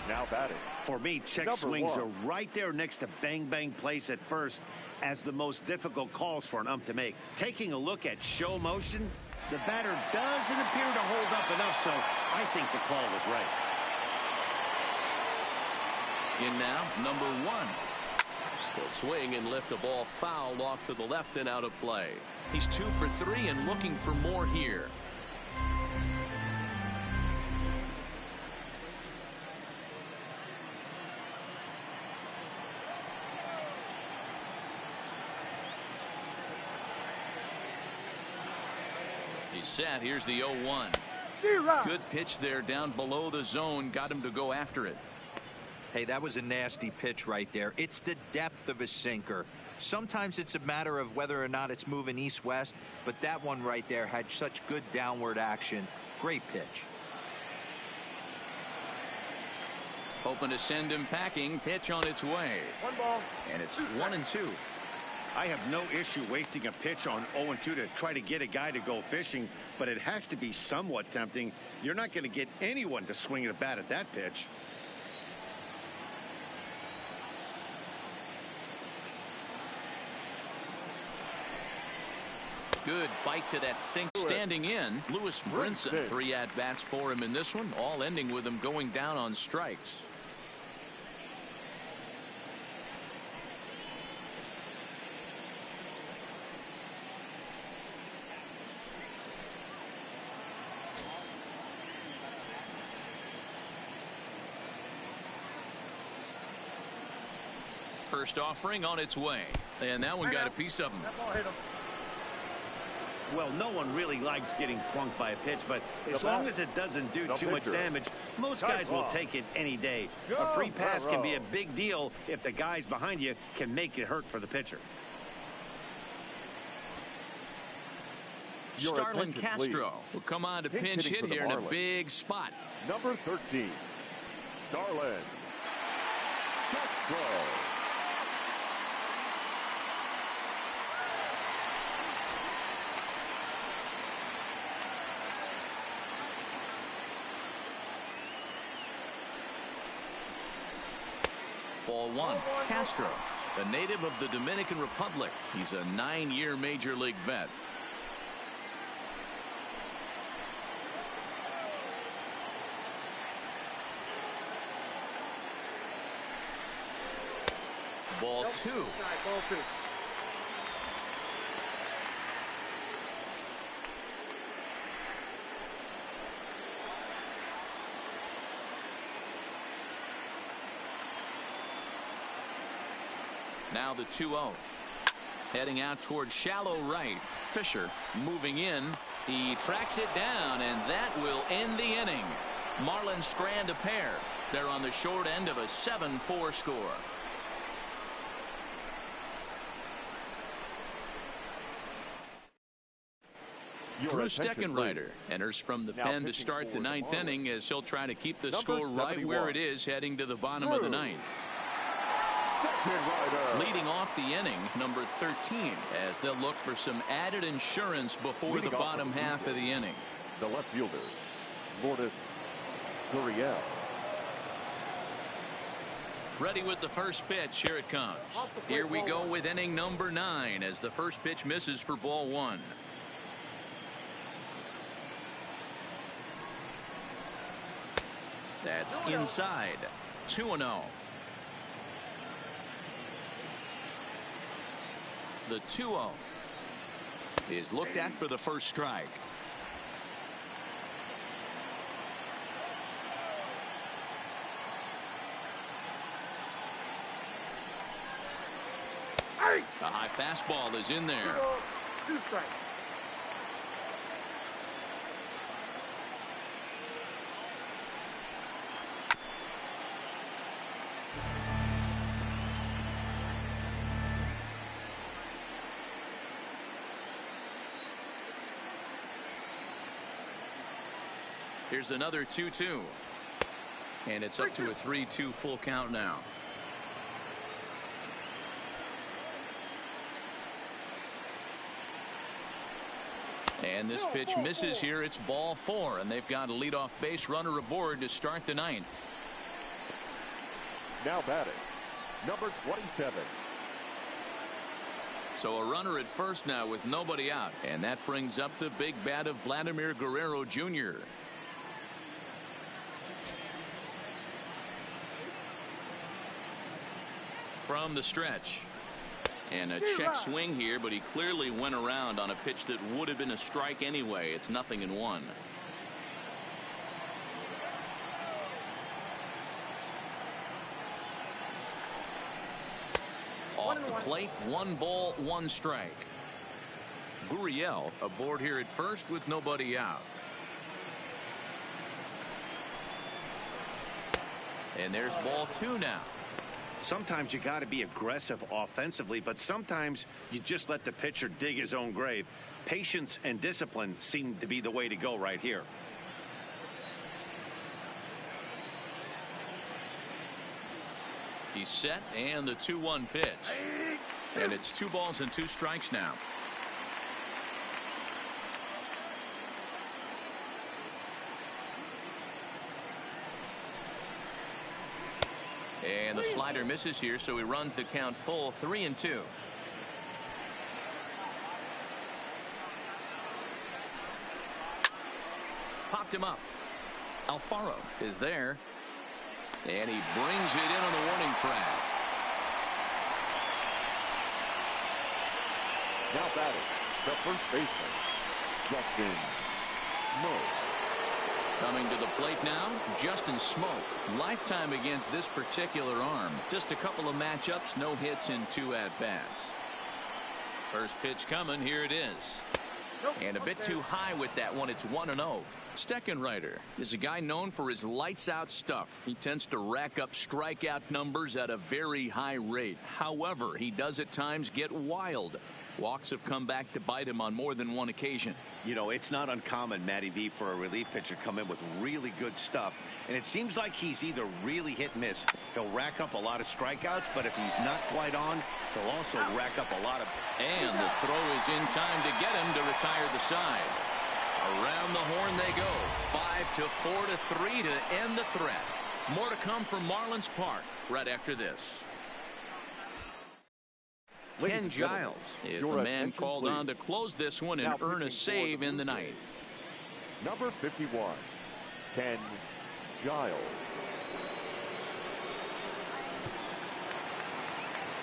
Now batting. For me, check swings are right there next to bang bang place at first as the most difficult calls for an ump to make. Taking a look at show motion, the batter doesn't appear to hold up enough, so I think the call was right. In now, number 1. He'll swing and lift the ball foul off to the left and out of play. He's 2 for 3 and looking for more here. He's set. Here's the 0-1. Good pitch there down below the zone. Got him to go after it. Hey, that was a nasty pitch right there. It's the depth of a sinker. Sometimes it's a matter of whether or not it's moving east-west, but that one right there had such good downward action. Great pitch. Hoping to send him packing. Pitch on its way. 1 ball. And it's 1-2. I have no issue wasting a pitch on 0-2 to try to get a guy to go fishing, but it has to be somewhat tempting. You're not going to get anyone to swing the bat at that pitch. Good bite to that sink. Standing in, Lewis Brinson. 3 at-bats for him in this one, all ending with him going down on strikes. First offering on its way, and that one got a piece of him. That ball hit him. Well, no one really likes getting plunked by a pitch, but as long as it doesn't do too much damage, most guys will take it any day. A free pass can be a big deal if the guys behind you can make it hurt for the pitcher. Starlin Castro will come on to pinch hit here in a big spot. Number 13, Starlin Castro. Ball one. Castro, a native of the Dominican Republic. He's a 9-year major league vet. Ball two. Ball two. Now the 2-0. Heading out towards shallow right. Fisher moving in. He tracks it down, and that will end the inning. Marlins strand a pair. They're on the short end of a 7-4 score. Drew Steckenrider enters from the pen to start the 9th inning as he'll try to keep the score right where it is heading to the bottom of the 9th. Leading off the inning, number 13, as they'll look for some added insurance before the bottom half of the inning. The left fielder, Lourdes Gurriel. Ready with the first pitch. Here it comes. Here we go with inning number 9 as the first pitch misses for ball 1. That's inside. 2-0. The 2-0 is looked at for the first strike. A high fastball is in there. 2 strikes. Here's another 2-2. And it's up to a 3-2 full count now. And this pitch misses here. It's ball 4, and they've got a leadoff base runner aboard to start the 9th. Now batting, number 27. So a runner at first now with nobody out, and that brings up the big bat of Vladimir Guerrero Jr. From the stretch. And a check swing here, but he clearly went around on a pitch that would have been a strike anyway. It's 0-1. Off the plate, 1 ball, 1 strike. Gurriel aboard here at first with nobody out. And there's ball 2 now. Sometimes you got to be aggressive offensively, but sometimes you just let the pitcher dig his own grave. Patience and discipline seem to be the way to go right here. He's set, and the 2-1 pitch. And it's 2 balls and 2 strikes now. And the slider misses here, so he runs the count full, 3-2. Popped him up. Alfaro is there. And he brings it in on the warning track. Now batting, the first baseman, Justin Smoke. Coming to the plate now, Justin Smoke. Lifetime against this particular arm. Just a couple of matchups, no hits in 2 at-bats. First pitch coming, here it is. And a bit too high with that one. It's 1-0. Steckenrider is a guy known for his lights-out stuff. He tends to rack up strikeout numbers at a very high rate. However, he does at times get wild. Walks have come back to bite him on more than one occasion. You know, it's not uncommon, Matty V, for a relief pitcher to come in with really good stuff. And it seems like he's either really hit and miss. He'll rack up a lot of strikeouts, but if he's not quite on, he'll also rack up a lot of... And the throw is in time to get him to retire the side. Around the horn they go. 5-4-3 to end the threat. More to come from Marlins Park right after this. Ken Giles is the man called on to close this one and earn a save in the ninth. Number 51, Ken Giles.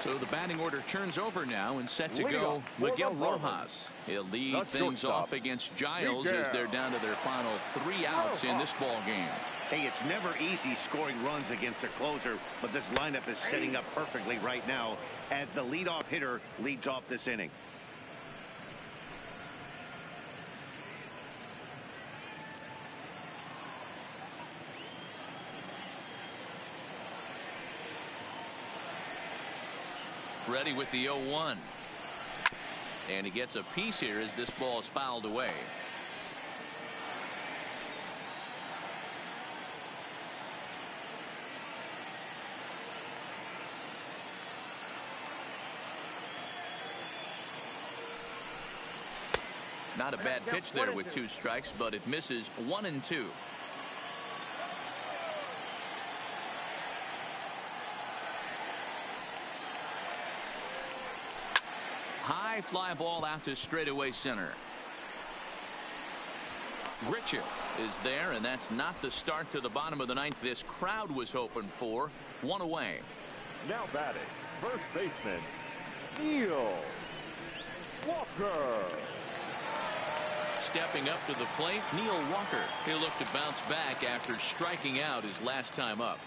So the batting order turns over now and set to go Miguel Rojas. He'll lead things off against Giles as they're down to their final 3 outs in this ball game. Hey, it's never easy scoring runs against a closer, but this lineup is setting up perfectly right now as the leadoff hitter leads off this inning. Ready with the 0-1. And he gets a piece here as this ball is fouled away. Not a bad pitch there with 2 strikes, but it misses 1 and 2. High fly ball out to straightaway center. Richard is there, and that's not the start to the bottom of the ninth this crowd was hoping for. 1 away. Now batting, first baseman, Neil Walker. Stepping up to the plate, Neil Walker. He'll look to bounce back after striking out his last time up.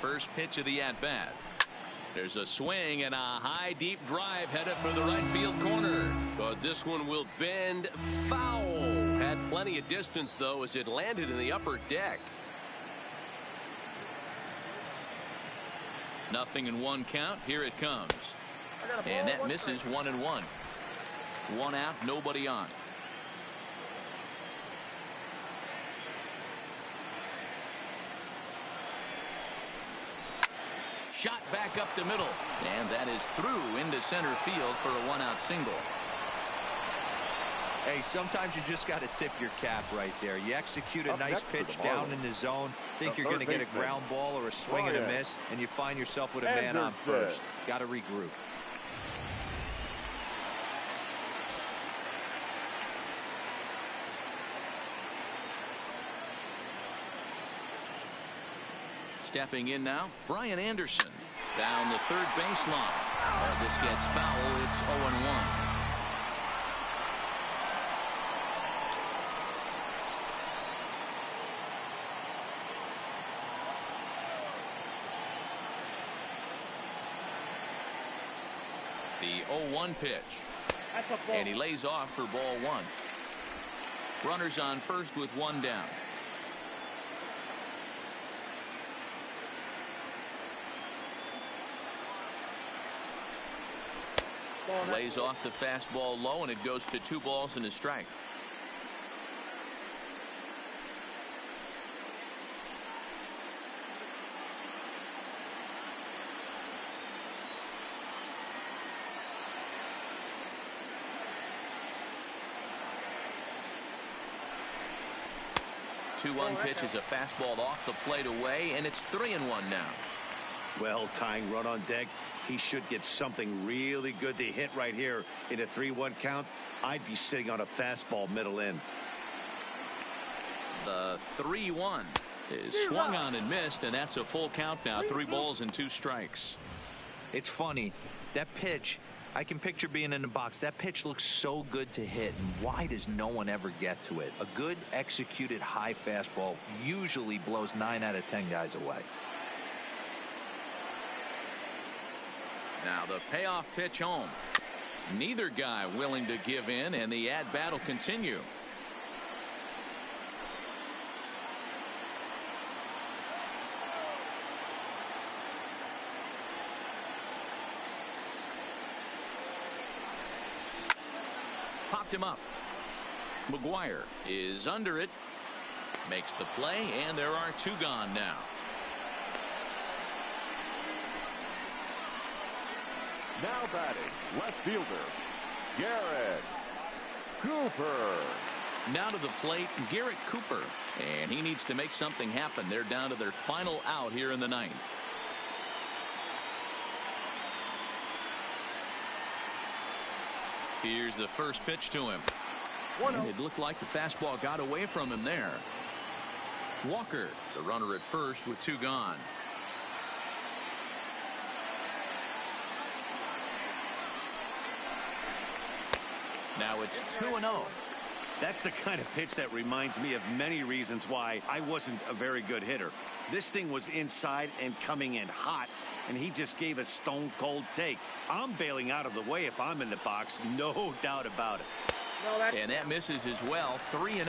First pitch of the at-bat. There's a swing and a high deep drive headed for the right field corner. But this one will bend foul. Had plenty of distance though as it landed in the upper deck. Nothing in 1 count. Here it comes. And that misses 1 and 1. 1 out, nobody on. Shot back up the middle, and that is through into center field for a 1-out single. Hey, sometimes you just got to tip your cap right there. You execute a nice pitch down in the zone, think you're going to get a ground ball or a swing and a miss, and you find yourself with a man on first. Got to regroup. Stepping in now, Brian Anderson down the third baseline. This gets foul. It's 0-1. The 0-1 pitch. And he lays off for ball 1. Runners on first with 1 down. Lays off the fastball low, and it goes to 2 balls and a strike. The 2-1 pitch is a fastball off the plate away, and it's 3-1 now. Well, tying run on deck. He should get something really good to hit right here in a 3-1 count. I'd be sitting on a fastball middle in. The 3-1 is swung on and missed, and that's a full count now. 3 balls and 2 strikes. It's funny, that pitch, I can picture being in the box. That pitch looks so good to hit, and why does no one ever get to it? A good executed high fastball usually blows 9 out of 10 guys away. Now the payoff pitch home. Neither guy willing to give in, and the at-bat will continue. Popped him up. McGuire is under it. Makes the play, and there are 2 gone now. Now batting, left fielder, Garrett Cooper. Now to the plate, Garrett Cooper. And he needs to make something happen. They're down to their final out here in the ninth. Here's the first pitch to him. And it looked like the fastball got away from him there. Walker, the runner at first with 2 gone. Now it's 2-0. That's the kind of pitch that reminds me of many reasons why I wasn't a very good hitter. This thing was inside and coming in hot, and he just gave a stone cold take. I'm bailing out of the way if I'm in the box, no doubt about it. And that misses as well. 3-0.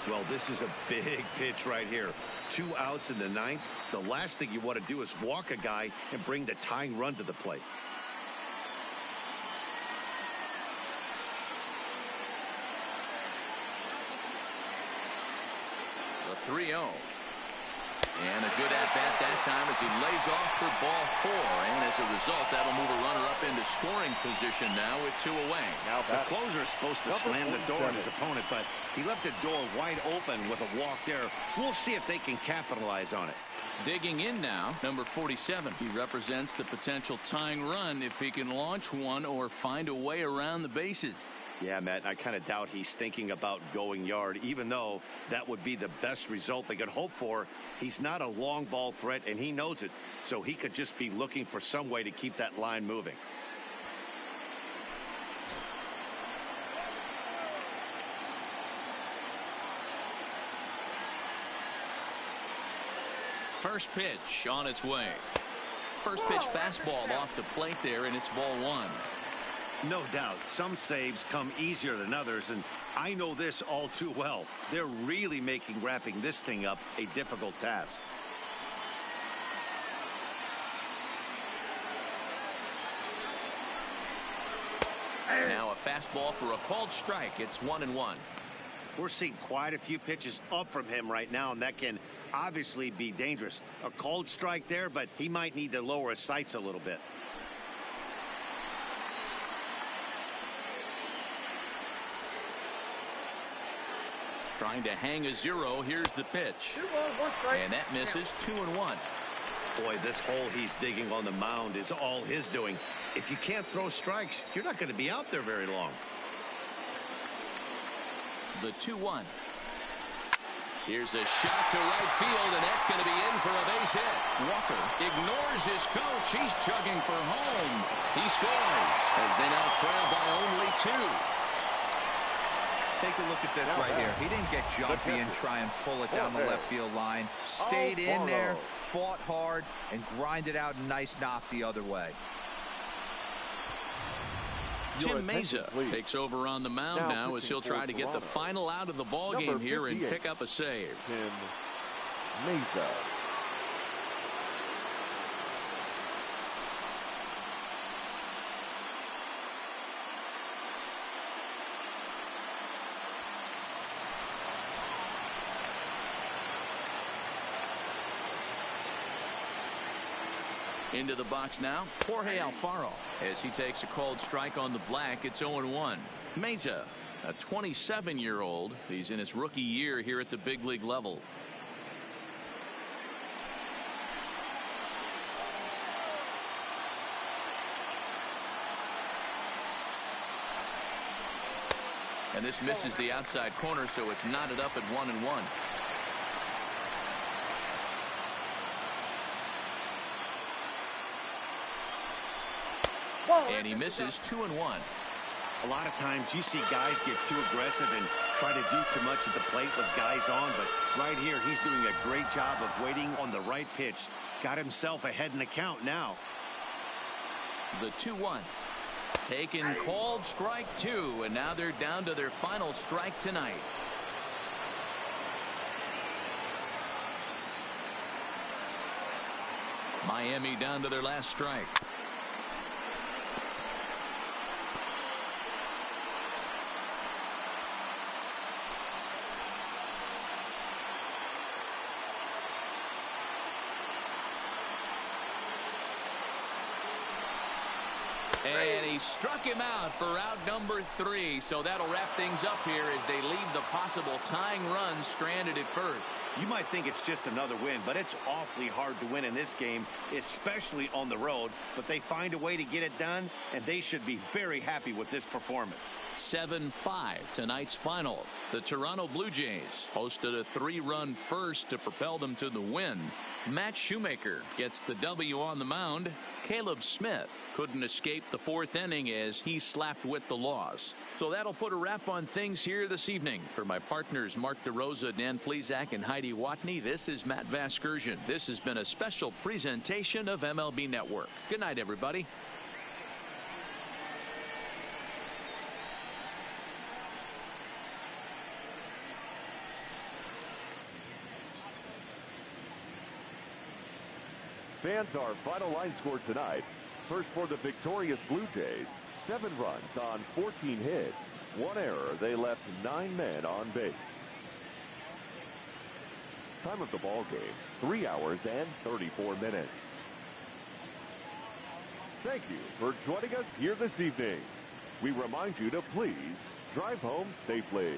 Well, this is a big pitch right here. 2 outs in the ninth. The last thing you want to do is walk a guy and bring the tying run to the plate. The 3-0. And a good at-bat that time as he lays off for ball 4. And as a result, that'll move a runner up into scoring position now with 2 away. Now, the closer is supposed to slam the door on his opponent, but he left the door wide open with a walk there. We'll see if they can capitalize on it. Digging in now, number 47. He represents the potential tying run if he can launch one or find a way around the bases. Yeah, Matt, I kind of doubt he's thinking about going yard, even though that would be the best result they could hope for. He's not a long ball threat, and he knows it, so he could just be looking for some way to keep that line moving. First pitch on its way. First pitch fastball off the plate there, and it's ball 1. No doubt, some saves come easier than others, and I know this all too well. They're really making wrapping this thing up a difficult task. Now a fastball for a called strike. It's 1-1. We're seeing quite a few pitches up from him right now, and that can obviously be dangerous. A called strike there, but he might need to lower his sights a little bit. Trying to hang a 0. Here's the pitch. And that misses. 2-1. Boy, this hole he's digging on the mound is all his doing. If you can't throw strikes, you're not going to be out there very long. The 2-1. Here's a shot to right field, and that's going to be in for a base hit. Walker ignores his coach. He's chugging for home. He scores as they now trail by only 2. Take a look at this right here. He didn't get jumpy and try and pull it down the left field line. Stayed in there, fought hard, and grinded out a nice knock the other way. Tim Meza takes over on the mound now as he'll try to get the final out of the ball game here and pick up a save. Tim Meza. Into the box now, Jorge Alfaro. As he takes a called strike on the black, it's 0-1. Meza, a 27-year-old. He's in his rookie year here at the big league level. And this misses the outside corner, so it's knotted up at 1-1. And he misses. 2-1. A lot of times you see guys get too aggressive and try to do too much at the plate with guys on, but right here he's doing a great job of waiting on the right pitch. Got himself ahead in the count now. The 2-1. Taken called strike 2, and now they're down to their final strike tonight. Miami down to their last strike. And he he struck him out for out number 3. So that'll wrap things up here as they leave the possible tying run stranded at first. You might think it's just another win, but it's awfully hard to win in this game, especially on the road. But they find a way to get it done, and they should be very happy with this performance. 7-5 tonight's final. The Toronto Blue Jays hosted a 3-run first to propel them to the win. Matt Shoemaker gets the W on the mound. Caleb Smith couldn't escape the 4th inning as he slapped with the loss. So that'll put a wrap on things here this evening. For my partners Mark DeRosa, Dan Plesac, and Heidi Watney, this is Matt Vasgersian. This has been a special presentation of MLB Network. Good night, everybody. Fans, our final line score tonight. First for the victorious Blue Jays, 7 runs on 14 hits. 1 error. They left 9 men on base. Time of the ball game, 3 hours and 34 minutes. Thank you for joining us here this evening. We remind you to please drive home safely.